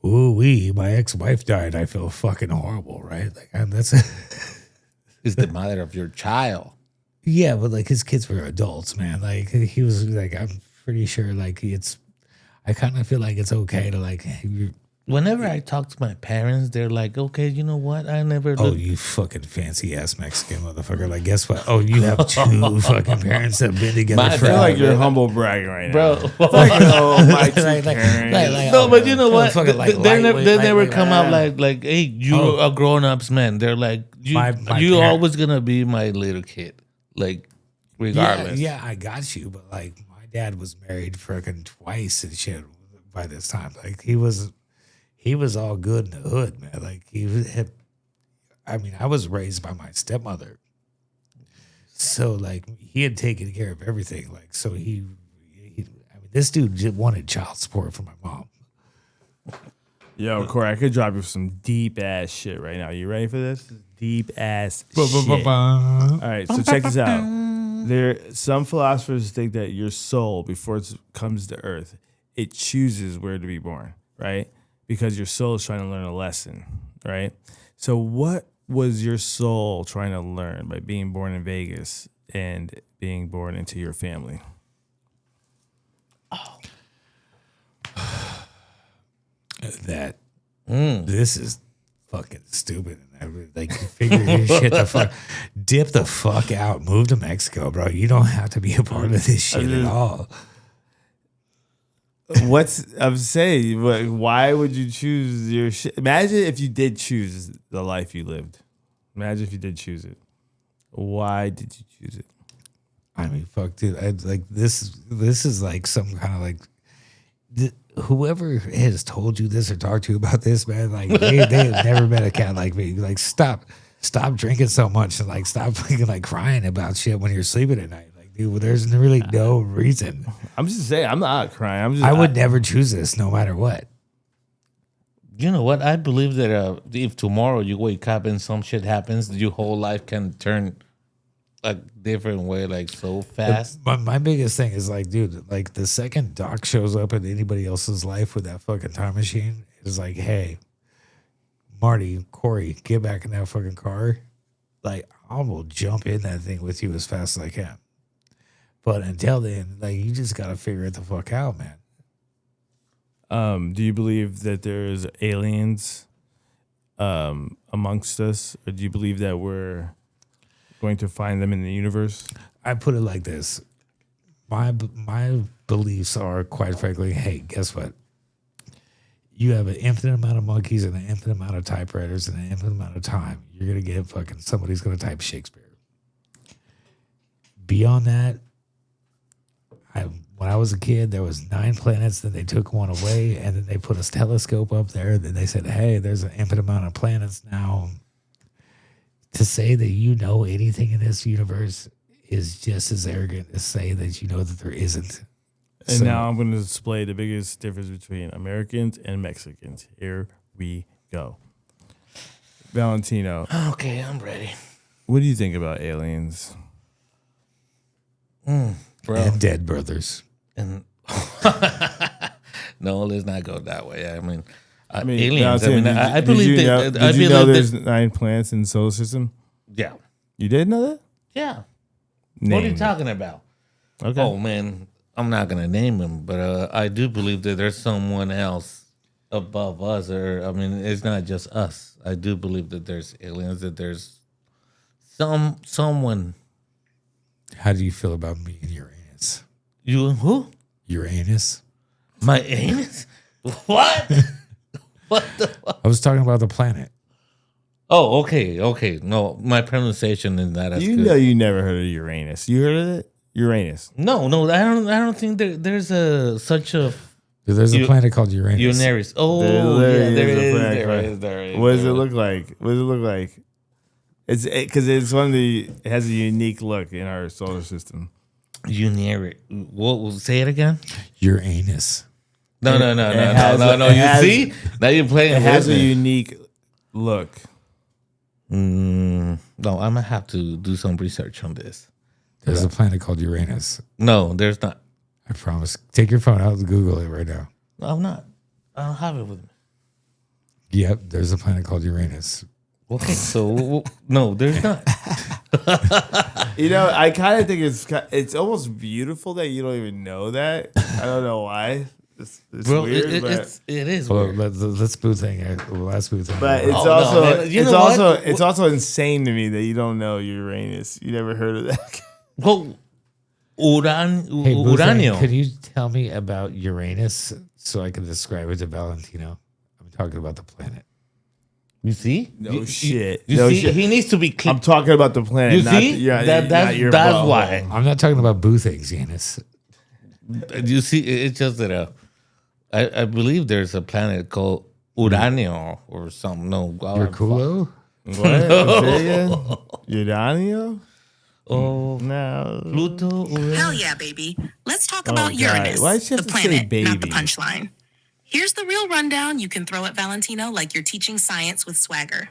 ooh, my ex-wife died. I feel fucking horrible, right? Like that's Is the mother of your child. yeah, but like his kids were adults, man. Like he was like, I'm pretty sure like I kind of feel like it's okay to like. Whenever I talk to my parents, they're like, okay, you know what? I never Oh, looked. you fucking fancy ass Mexican motherfucker! Like, guess what? Oh, you have two fucking parents that have been together My I for. feel like you're humble bragging right Bro. now. Like, oh, my two Like, parents. No, but you know what? fucking, like, They never lightweight, come out like, hey, you are grown-ups, man. They're like, you My you parent- always gonna be my little kid. Like, regardless. Yeah, I got you, but like my dad was married fucking twice and shit by this time. Like he was all good in the hood, man. Like I was raised by my stepmother. So like he had taken care of everything. Like so this dude just wanted child support from my mom. Yo, Corey, I could drop you some deep ass shit right now. You ready for this? Deep ass shit. All right, so check this out. Some philosophers think that your soul, before it comes to Earth, it chooses where to be born, right? Because your soul is trying to learn a lesson, right? So what was your soul trying to learn by being born in Vegas and being born into your family? That this is fucking stupid. Like figure your shit the fuck, dip the fuck out, move to Mexico, bro. You don't have to be a part of this shit at all. I'm saying, why would you choose your shit? Imagine if you did choose the life you lived. Imagine if you did choose it. Why did you choose it? I mean, fuck, dude. This is like some kind of like whoever has told you this or talked to you about this, man. Like they have never met a cat like me. Like stop stop drinking so much and like stop fucking like crying about shit when you're sleeping at night. Like, dude, there's really no reason. I'm just saying, I'm not crying. I'm just. I would never choose this, no matter what. You know what? I believe that if tomorrow you wake up and some shit happens, your whole life can turn a different way, like so fast. But my biggest thing is like, dude, like the second Doc shows up in anybody else's life with that fucking time machine, it's like, hey, Marty, Corey, get back in that fucking car. Like, I will jump in that thing with you as fast as I can. But until then, like, you just gotta figure it the fuck out, man. Do you believe that there's aliens amongst us, or do you believe that we're going to find them in the universe? I put it like this. My beliefs are, quite frankly, hey, guess what? You have an infinite amount of monkeys and an infinite amount of typewriters and an infinite amount of time. You're going to get fucking, somebody's going to type Shakespeare. Beyond that, when I was a kid, there was 9 planets, then they took one away, and then they put a telescope up there. Then they said, hey, there's an infinite amount of planets now. To say that you know anything in this universe is just as arrogant as say that you know that there isn't. And So- now I'm going to display the biggest difference between Americans and Mexicans. Here we go. Valentino, Okay, I'm ready. what do you think about aliens? Bro. And dead brothers. And no, let's not go that way. I mean, mean, aliens. Valentino, I believe did that. you I did you know believe there's 9 planets in the solar system? yeah, You did know that? yeah. What are you Name talking about? it. Okay. Oh man, I'm not gonna name him, but I do believe that there's someone else above us, or I mean, it's not just us. I do believe that there's aliens. That there's someone. How do you feel about me and Uranus? You who? Uranus? My anus? What? What the fuck? I was talking about the planet. Oh, okay. No, my pronunciation is not as You good. know you never heard of Uranus. You heard of it? Uranus. No, I don't think there's such a There's a planet called Uranus. Uranus. Oh, yeah, there is. What does it look like? What does it look like? It's because it's one of the. It has a unique look in our solar system. Uranus. What? Say it again. Uranus. No. has- You it has- see? Now you're playing. It has with a me. unique look. No, I'm gonna have to do some research on this. There's a planet called Uranus. No, there's not. I promise. Take your phone out and Google it right now. No, I'm not. I don't have it with me. Yep, there's a planet called Uranus. Okay, so no, there's not. You know, I kind of think it's almost beautiful that you don't even know that. I don't know why. It's Bro, weird, but it is Well, weird. let's boot thing. Let's boot thing. but it's Oh, no, also man. You it's know also what? it's also insane to me that you don't know Uranus. You never heard of that. Well, Hey, Boo Thing, uranio. could you tell me about Uranus so I can describe it to Valentino? I'm talking about the planet. You see? No shit. You No see? shit. He needs to be clear. I'm talking about the planet. You not see? That's your that's butthole. why. I'm not talking about Boo things, Uranus. You see, it's just that I believe there's a planet called Uranio or something. No, Merculo? What? Say again? Uranio? Oh, No. Pluto. Hell yeah, baby. Let's talk about God. Uranus, Why'd you have the to say planet, not the baby? punchline. Here's the real rundown you can throw at Valentino like you're teaching science with swagger.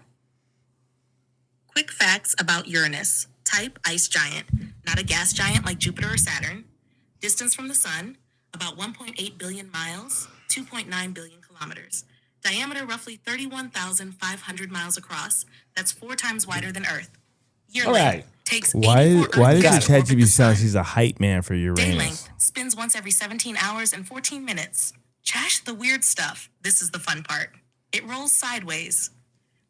Quick facts about Uranus. Type, ice giant. Not a gas giant like Jupiter or Saturn. Distance from the sun, about 1.8 billion miles, 2.9 billion kilometers. Diameter roughly 31,500 miles across. That's 4 times wider than Earth. Year All length right. takes Why 84 does Earth the days to orbit ChatGPT the sound sun. she's a hype man for Day Uranus? length spins once every 17 hours and 14 minutes. Trash the weird stuff. This is the fun part. It rolls sideways.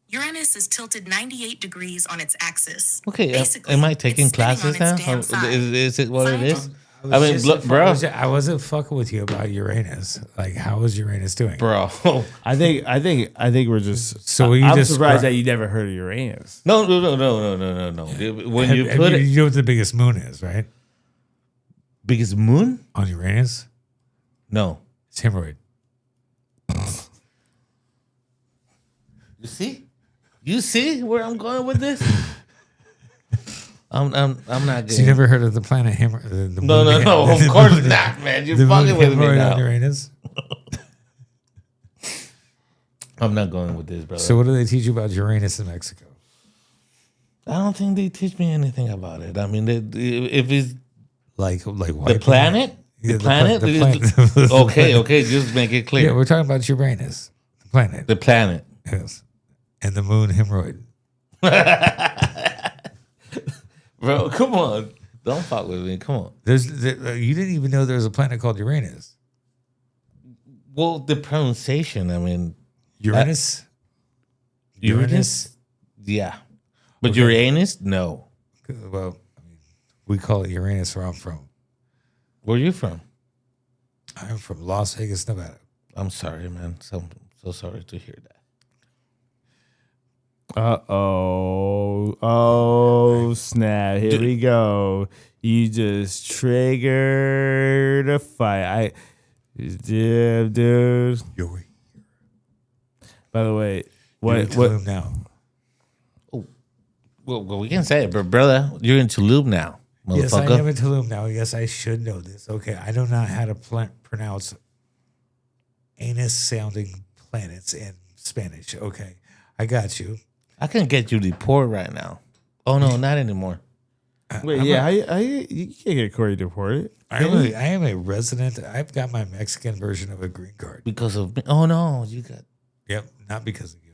Uranus is tilted 98 degrees on its axis. Okay, Basically, am I taking it's spinning classes on now? its damn side. Is it what it is? Scientists- I mean, bro, I wasn't fucking with you about Uranus. Like, how is Uranus doing? bro. I think we're just. So you I'm just surprised cry- that you never heard of Uranus. No. When you Have put it, you know what the biggest moon is, right? biggest moon? On Uranus? No. It's hemorrhoid. You see? You see where I'm going with this? I'm not getting. So you never heard of the planet Hammer? The No. Of course not, man. You're fucking with me now. Uranus. I'm not going with this, brother. So what do they teach you about Uranus in Mexico? I don't think they teach me anything about it. I mean, if it's Like the planet, Yeah, the planet. planet. Okay. Just make it clear. Yeah, we're talking about Uranus, the planet. The planet. Yes. And the moon hemorrhoid. Bro, come on. Don't fuck with me. Come on. You didn't even know there was a planet called Uranus. Well, the pronunciation, I mean. Uranus? Uranus? Yeah. But Uranus? No. Well, I mean, we call it Uranus where I'm from. Where are you from? I'm from Las Vegas, Nevada. I'm sorry, man. So sorry to hear that. Oh, snap. Here we go. You just triggered a fight. Dude. You're By the way, in what Tulum now. Well, we can say it, but brother, you're in Tulum now, motherfucker. Yes, I am in Tulum now. Yes, I should know this. Okay, I don't know how to pronounce anus-sounding planets in Spanish. Okay, I got you. I can get you deported right now. Oh no, not anymore. Wait, yeah, you can't get Corey deported. I am a resident. I've got my Mexican version of a green card. Because of me. Oh no, you got. Yep, not because of you.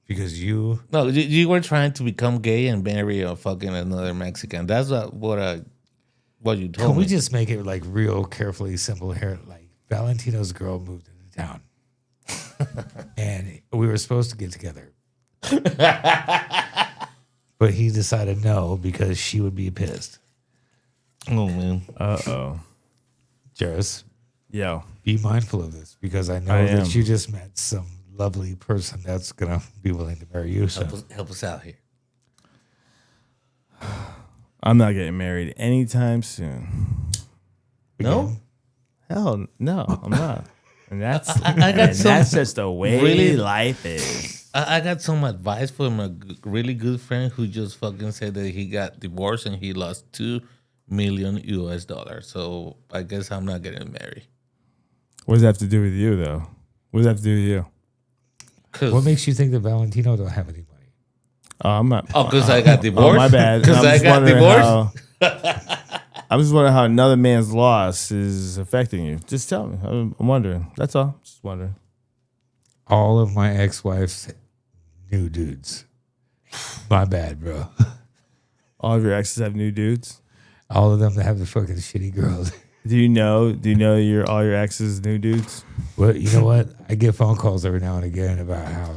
Because you. No, you were trying to become gay and marry a fucking another Mexican. That's what you told me. Can we just make it like real carefully simple here? Like Valentino's girl moved into town, and we were supposed to get together, but he decided no because she would be pissed. Oh man. Jairus, Yo. be mindful of this because I know that you just met some lovely person that's gonna be willing to marry you. So Help us out here. I'm not getting married anytime soon. No? Hell no, I'm not. And that's that's just the way really- life is. I got some advice from a really good friend who just fucking said that he got divorced and he lost $2 million US. So I guess I'm not getting married. What does that have to do with you, though? What does that have to do with you? what makes you think that Valentino don't have any money? I'm not. Oh, because I got divorced? Oh, my bad. Because I got divorced? I'm just wondering how another man's loss is affecting you. Just tell me. I'm wondering. That's all. Just wondering. All of my ex-wife's new dudes. My bad, bro. All of your exes have new dudes. All of them that have the fucking shitty girls. Do you know all your exes new dudes? Well, you know what? I get phone calls every now and again about how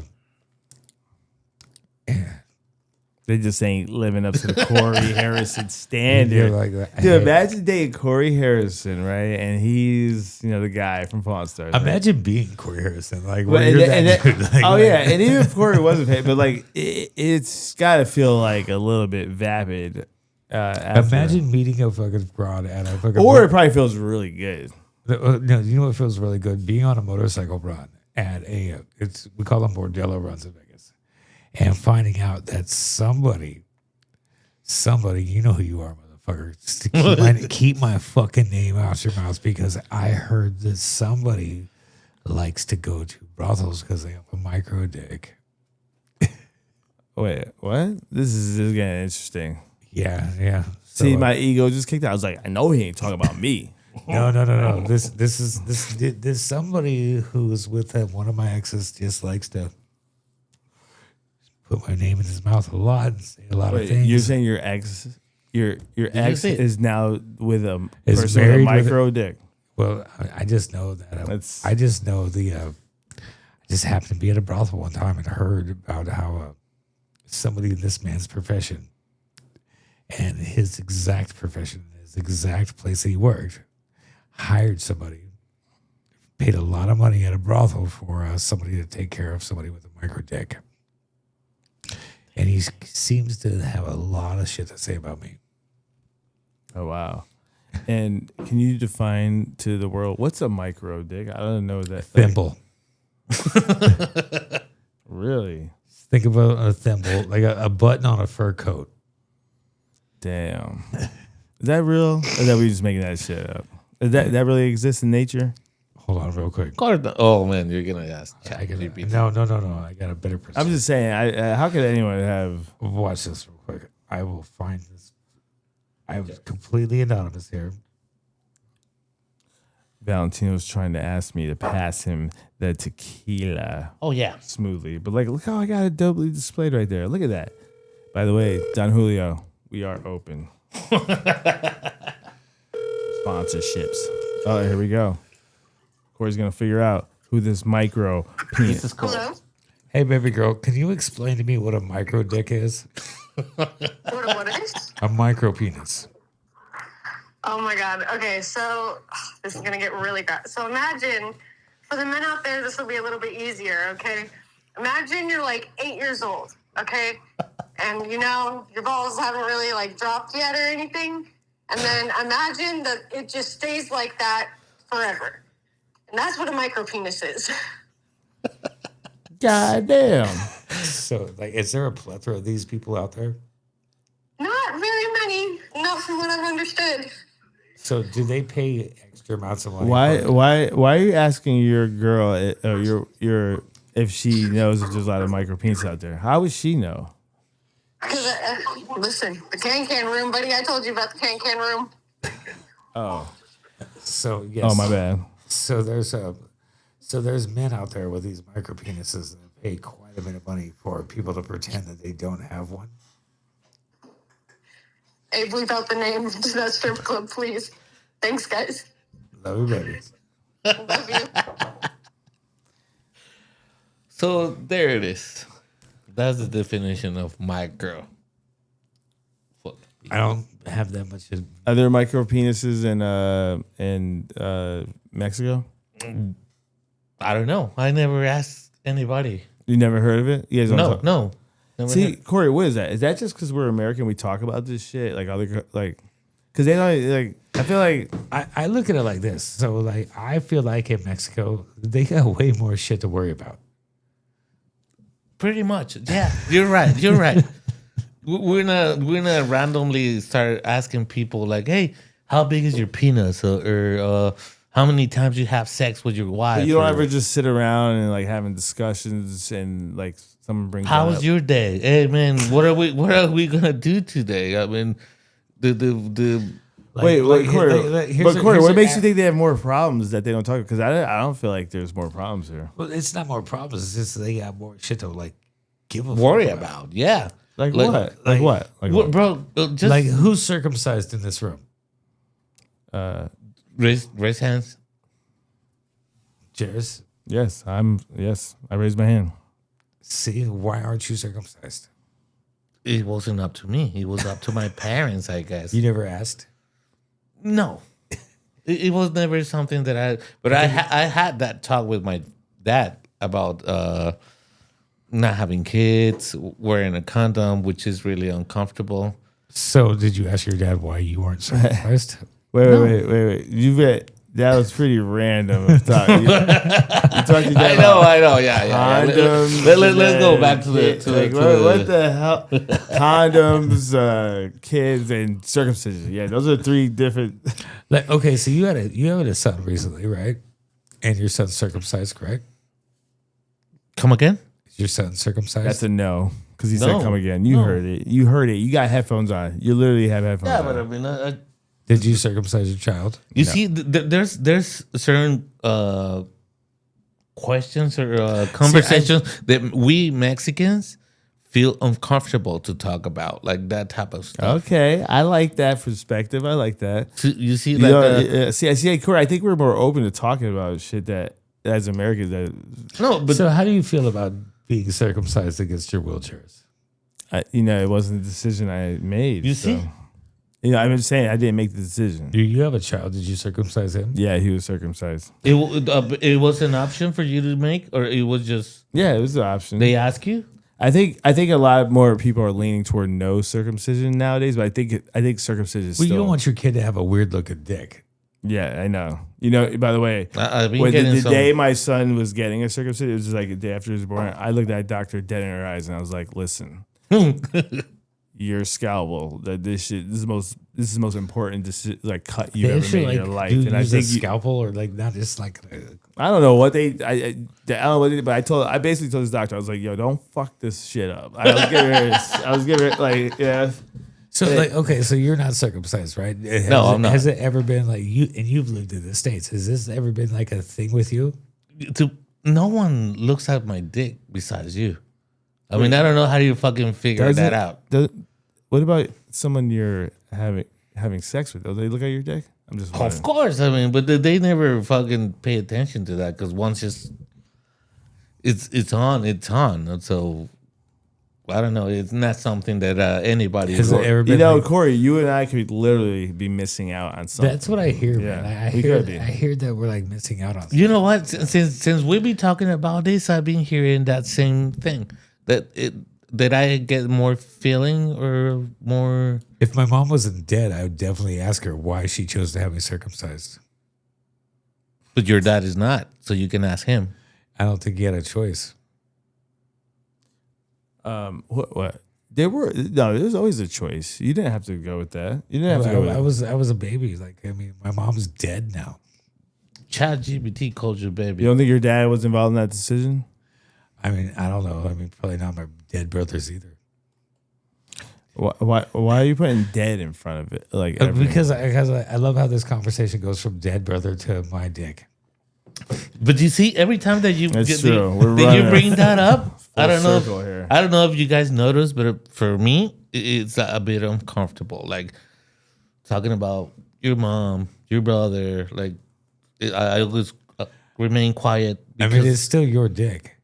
They just ain't living up to the Corey Harrison standard. like that. Dude, imagine dating Corey Harrison, right? And he's, the guy from Pawn Stars. Right? Imagine being Corey Harrison. Like, Well, you're that dude. Like, oh yeah, and even if Corey wasn't paid, but like it's got to feel like a little bit vapid. Imagine meeting a fucking broad at a fucking. Or it probably feels really good. No, you know what feels really good? Being on a motorcycle run at we call them bordello runs in Vegas, and finding out that somebody, you know who you are, motherfucker. Just keep my fucking name out your mouth because I heard that somebody likes to go to brothels because they have a micro dick. Wait, what? This is getting interesting. Yeah. See, my ego just kicked out. I was like, I know he ain't talking about me. No. This is somebody who's with one of my exes just likes to put my name in his mouth a lot and say a lot of things. You're saying your ex ex is now with a Is person with a married micro dick. Well, I just know that. I just know I just happened to be at a brothel one time and heard about how somebody in this man's profession and his exact profession, his exact place that he worked, hired somebody, paid a lot of money at a brothel for somebody to take care of somebody with a micro dick. And he seems to have a lot of shit to say about me. Oh, wow. And can you define to the world, what's a micro dick? I don't know that. Thimble. Really? Think about a thimble, like a button on a fur coat. Damn. Is that real? Or is that we just making that shit up? Is that really exists in nature? Hold on, real quick. Oh man, you're gonna ask. I got no. I got a better perspective. I'm just saying. How could anyone have? Watch this real quick. I will find this. I was completely anonymous here. Valentino's trying to ask me to pass him the tequila Oh yeah. smoothly, but like, look how I got it doubly displayed right there. Look at that. By the way, Don Julio, we are open. Sponsorships. Oh, here we go. Corey's gonna figure out who this micro penis is. Hello? Hey, baby girl, can you explain to me what a micro dick is? What is? A micro penis. Oh my God. Okay, so this is going to get really bad. So imagine, for the men out there, this will be a little bit easier, okay? Imagine you're like 8 years old, okay? And you know, your balls haven't really like dropped yet or anything. And then imagine that it just stays like that forever. And that's what a micro penis is. God damn. So, like, is there a plethora of these people out there? Not very many, not from what I've understood. So, do they pay extra amounts of money? Why are you asking your girl or your if she knows if there's a lot of micro penis out there? How would she know? Because, listen, the can room, buddy. I told you about the can room. Oh. So, yes. Oh, my bad. So there's men out there with these micro penises that pay quite a bit of money for people to pretend that they don't have one. Hey, bleep out the name of that strip club, please. Thanks, guys. Love you, baby. Love you. So there it is. That's the definition of my girl. Fuck. I don't have that much. Are there micro penises in Mexico? I don't know. I never asked anybody. You never heard of it? You guys don't No, talk- no. Never See, heard. Corey, what is that? Is that just because we're American? We talk about this shit like other because they don't like. I feel like I look at it like this. So, like, I feel like in Mexico, they got way more shit to worry about. Pretty much. Yeah, you're right. You're right. We're gonna randomly start asking people like, "Hey, how big is your penis?" or how many times you have sex with your wife? you don't or, ever just sit around and like having discussions and like someone brings. How that was up. your day? Hey man, what are we gonna do today? I mean, the Wait, Corey. here's But Corey, here's what a- makes you think they have more problems that they don't talk? Because I don't feel like there's more problems here. Well, it's not more problems. It's just they got more shit to like give a fuck worry about. Yeah, Like what? Like what? Like What, what? bro? Just Like, who's circumcised in this room? raise hands. Cheers. Yes, I raised my hand. See, why aren't you circumcised? It wasn't up to me. It was up to my parents, I guess. You never asked. No, it was never something that I had that talk with my dad about not having kids, wearing a condom, which is really uncomfortable. So, did you ask your dad why you weren't circumcised? Wait. You bet that was pretty random. You talked to your I dad know, about yeah. condoms. Let's go back to what the hell? Condoms, kids, and circumcision. Yeah, those are three different. Like, okay, so you had a son recently, right? And your son's circumcised, correct? Come again? Is your son circumcised? That's a no. Because he No. said come again. You heard it. You heard it. You got headphones on. You literally have headphones Yeah, on. but I mean, Did you circumcise your child? you see, there's certain questions or conversations that we Mexicans feel uncomfortable to talk about, like that type of stuff. Okay, I like that perspective. I like that. So you see, You like know, see, Corey, I think we're more open to talking about shit that as Americans that no, but So, how do you feel about being circumcised against your wheelchairs? it wasn't a decision I made. You so. see? I'm just saying I didn't make the decision. You have a child. Did you circumcise him? Yeah, he was circumcised. it was an option for you to make, or it was just Yeah, it was an option. they ask you. I think a lot more people are leaning toward no circumcision nowadays, but I think circumcision is Well, still. you don't want your kid to have a weird looking dick. Yeah, I know. You know, by the way, I've been when getting the some. day my son was getting a circumcision, it was just like a day after he was born. I looked at that doctor dead in her eyes, and I was like, "Listen, your scalpel. That this is the most important like cut you They ever actually made in like your life." do And I use think a scalpel or like not just like. I don't know what I don't know what they did, but I basically told this doctor, I was like, "Yo, don't fuck this shit up." I was giving her like, yeah. So like, okay, so you're not circumcised, right? I'm not. Has it ever been like you? And you've lived in the States. Has this ever been like a thing with you? No one looks at my dick besides you. I mean, I don't know how you fucking figure that out. What about someone you're having sex with? Do they look at your dick? I'm just wondering. Of course, I mean, but they never fucking pay attention to that because once it's on. So I don't know. It's not something that anybody. Has it ever been? You know, like, Corey, you and I could literally be missing out on something. that's what I hear, Yeah, man. I we hear. could be. I hear that we're like missing out on. You know what? Since we be talking about this, I've been hearing that same thing that I get more feeling or more. If my mom wasn't dead, I would definitely ask her why she chose to have me circumcised. But your dad is not, so you can ask him. I don't think he had a choice. What? There's always a choice. You didn't have to go with that. You didn't have to go with I was a baby. Like, I mean, my mom's dead now. ChatGPT called you baby. You don't think your dad was involved in that decision? I mean, I don't know. I mean, probably not my dead brothers either. Why are you putting dead in front of it? Like everything? Because I love how this conversation goes from dead brother to my dick. But you see, every time that you That's true. you bring that up, I don't know. circle here. I don't know if you guys noticed, but for me, it's a bit uncomfortable. Like talking about your mom, your brother. Like I always remain quiet. I mean, it's still your dick.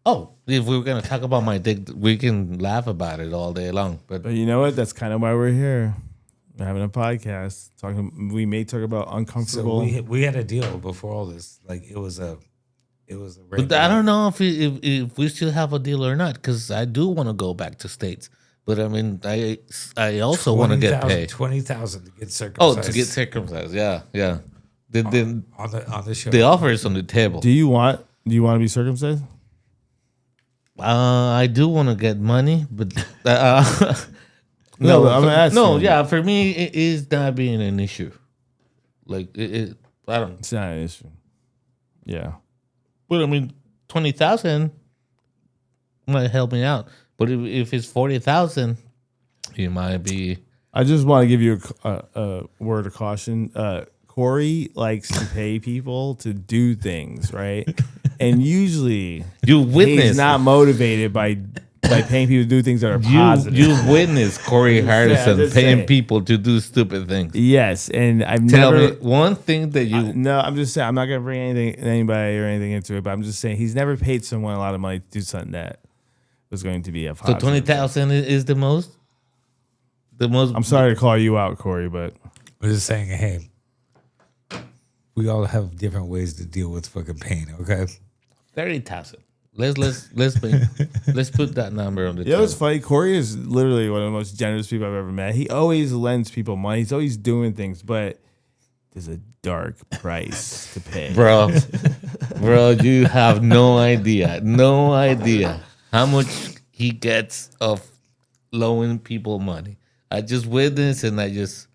Oh, if we were gonna talk about my dick, we can laugh about it all day long. But But you know what? That's kind of why we're here. We're having a podcast. We may talk about So uncomfortable. we had a deal before all this. Like it was a But I don't know if we still have a deal or not because I do want to go back to States. But I mean, I also want to get paid. 20,000 to get Oh, circumcised. to get circumcised. Yeah. Then on the show. the offer is on the table. Do you want to be circumcised? I do want to get money, but No, but I'm asking. no, yeah. For me, it is not being an issue. Like I don't. It's not an issue. Yeah. But I mean, 20,000 might help me out. But if it's 40,000, it might be. I just want to give you a word of caution. Corey likes to pay people to do things, right? And usually You witness. he's not motivated by paying people to do things that are positive. You witness Corey Hardison just paying saying. people to do stupid things. Yes, and I've Tell never. me one thing that you. No, I'm just saying I'm not gonna bring anybody or anything into it, but I'm just saying he's never paid someone a lot of money to do something that was going to be a So positive. 20,000 is the most. The most. I'm sorry to call you out, Corey, but We're just saying, hey, we all have different ways to deal with fucking pain. Okay. 30,000. Let's put that number on the you know table. what's funny? Corey is literally one of the most generous people I've ever met. He always lends people money. He's always doing things, but there's a dark price to pay. Bro, you have no idea how much he gets of loaning people money. I just witnessed and I just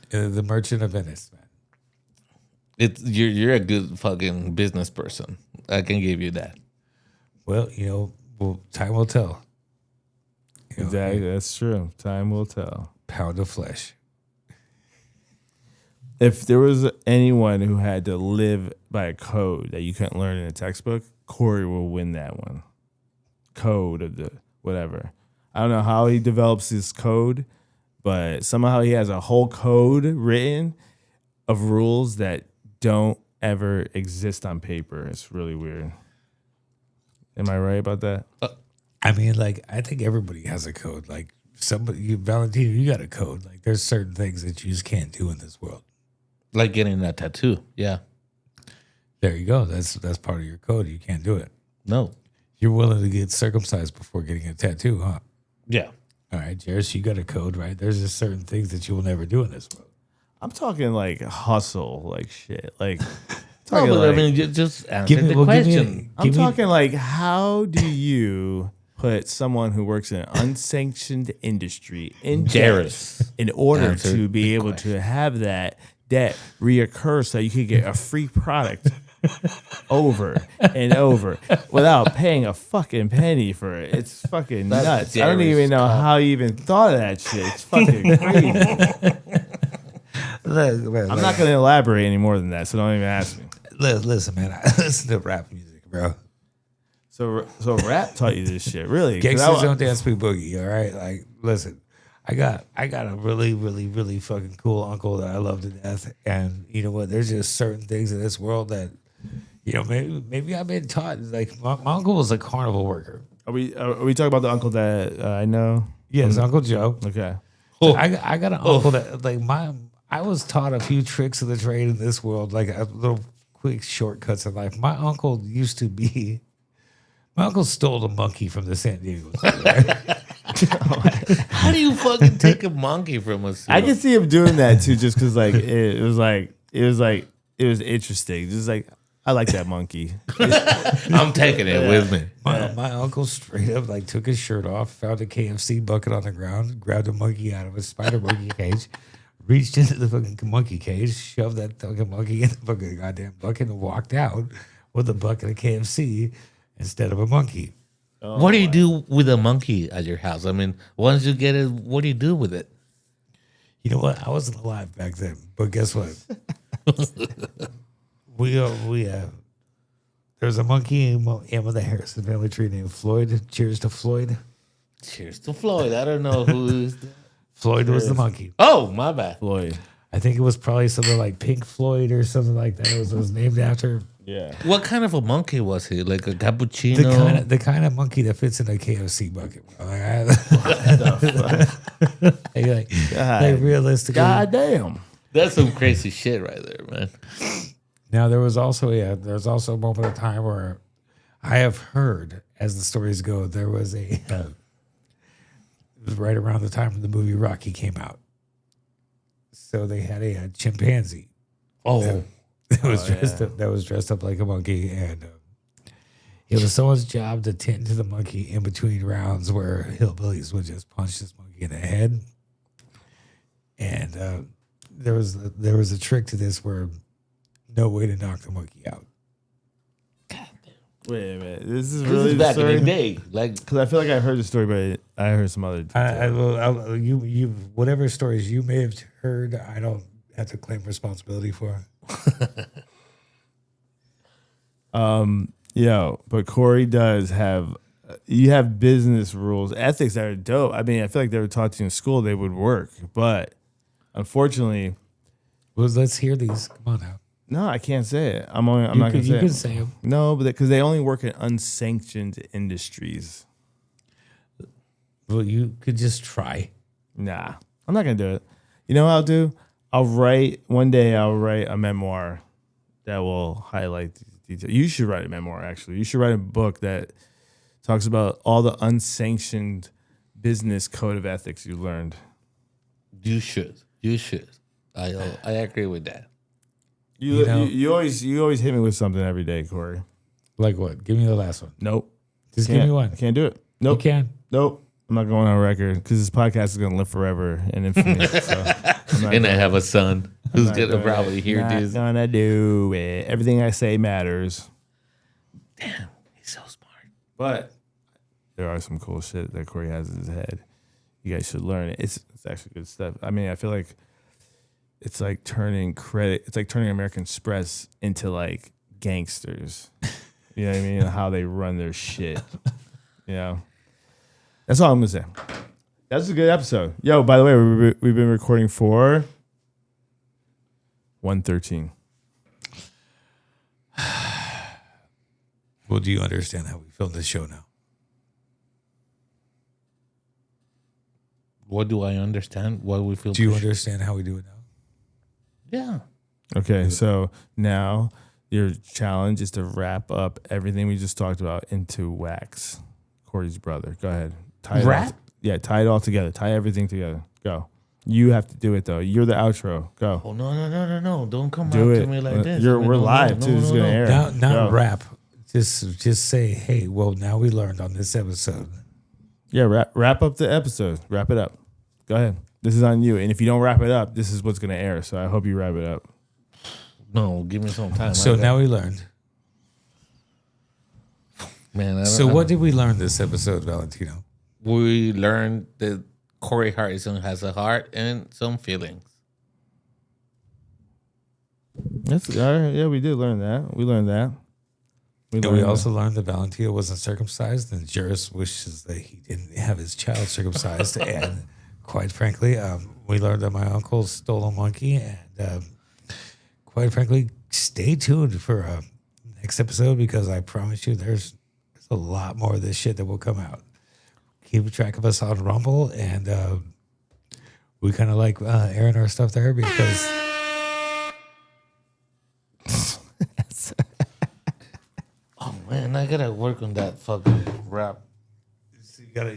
The Merchant of Venice, man. you're a good fucking business person. I can give you that. Well, time will tell. Exactly, that's true. Time will tell. Pound of flesh. If there was anyone who had to live by a code that you couldn't learn in a textbook, Corey will win that one. Code of the whatever. I don't know how he develops this code, but somehow he has a whole code written of rules that don't ever exist on paper. It's really weird. Am I right about that? I mean, like, I think everybody has a code. Like, Valentino, you got a code. Like, there's certain things that you just can't do in this world. Like getting a tattoo. Yeah. There you go. That's part of your code. You can't do it. No. You're willing to get circumcised before getting a tattoo, huh? Yeah. All right, Jairus, you got a code, right? There's just certain things that you will never do in this world. I'm talking like hustle, like shit. Like, No, talking but I like, mean, just answer the give question. me, I'm talking like, how do you put someone who works in an unsanctioned industry in debt Jairus. in order Answer to be the able to have that debt reoccur so you could get a free product over and over without paying a fucking penny for it? It's fucking That's nuts. I don't Jairus even know cop. how you even thought of that shit. It's fucking crazy. I'm not going to elaborate any more than that, so don't even ask me. Listen, man. I listen to rap music, bro. So rap taught you this shit, really? 'Cause Gangsters don't dance to boogie. All right, like listen. I got a really, really, really fucking cool uncle that I love to death, and you know what? There's just certain things in this world that, you know, maybe I've been taught. Like my uncle was a carnival worker. Are we talking about the uncle that I know? Yes, Uncle Joe. Okay. So I got an uncle that like I was taught a few tricks of the trade in this world, like a little quick shortcuts in life. My uncle stole a monkey from the San Diego Zoo, right? How do you fucking take a monkey from us? I can see him doing that too, just because it was interesting. Just like, I like that monkey. I'm taking it with me. My uncle straight up like took his shirt off, found a KFC bucket on the ground, grabbed a monkey out of a spider monkey cage, reached into the fucking monkey cage, shoved that fucking monkey in the fucking goddamn bucket, and walked out with a bucket of KFC instead of a monkey. What do you do with a monkey at your house? I mean, once you get it, what do you do with it? You know what? I wasn't alive back then, but guess what? There's a monkey in the Harrison family tree named Floyd. Cheers to Floyd. Cheers to Floyd. I don't know who is that. Floyd was the monkey. Oh, my bad. Floyd. I think it was probably something like Pink Floyd or something like that. It was named after Yeah. What kind of a monkey was he? Like a cappuccino? the kind of monkey that fits in a KFC bucket. Like realistically. God damn. That's some crazy shit right there, man. Now there's also a moment of time where I have heard, as the stories go, there was it was right around the time when the movie Rocky came out. So they had a chimpanzee. Oh, That was dressed up like a monkey, and it was someone's job to tend to the monkey in between rounds where hillbillies would just punch this monkey in the head. And there was a trick to this where no way to knock the monkey out. Wait a minute. This is this really is the back story? in the day. Like, Because I feel like I heard the story, but I heard some other detail. You whatever stories you may have heard, I don't have to claim responsibility for. But Corey does have, you have business rules, ethics that are dope. I mean, I feel like they were taught to you in school, they would work, but unfortunately, Well, let's hear these. Come on now. no, I can't say it. I'm not going to say You can it. say them. No, but because they only work in unsanctioned industries. Well, you could just try. Nah, I'm not going to do it. You know what I'll do? One day I'll write a memoir that will highlight these details. You should write a memoir, actually. You should write a book that talks about all the unsanctioned business code of ethics you learned. you should. I agree with that. You always hit me with something every day, Corey. Like what? Give me the last one. Nope. Just give me one. I can't do it. Nope. You can. Nope. I'm not going on record because this podcast is going to live forever in infamy. And I have a son who's going to probably hear this. Not gonna do it. Everything I say matters. Damn, he's so smart. But there are some cool shit that Corey has in his head. You guys should learn it. It's actually good stuff. I mean, I feel like it's like turning American Express into like gangsters. You know what I mean? How they run their shit. You know? That's all I'm gonna say. That's a good episode. Yo, by the way, we've been recording for 1:13. Well, do you understand how we film this show now? What do I understand? What we feel? Do you understand how we do it now? Yeah. Okay, so now your challenge is to wrap up everything we just talked about into wax. Corey's brother. Go ahead. Tie it Wrap? all, tie it all together. Tie everything together. Go. You have to do it though. You're the outro. Go. Oh no! Don't come Do out it. to me like this. We're live too. This is gonna air. Not Go. rap. Just say, hey, well, now we learned on this episode. Yeah, wrap up the episode. Wrap it up. Go ahead. This is on you. And if you don't wrap it up, this is what's gonna air. So I hope you wrap it up. No, give me some time. So now we learned. Man. So what did we learn this episode, Valentino? We learned that Corey Harrison has a heart and some feelings. That's all right. Yeah, we did learn that. We learned that. And we also learned that Valentino wasn't circumcised, and Juris wishes that he didn't have his child circumcised. And quite frankly, we learned that my uncle stole a monkey. And quite frankly, stay tuned for next episode, because I promise you there's a lot more of this shit that will come out. Keep track of us on Rumble, and we kind of like airing our stuff there because... Oh man, I gotta work on that fucking rap. You gotta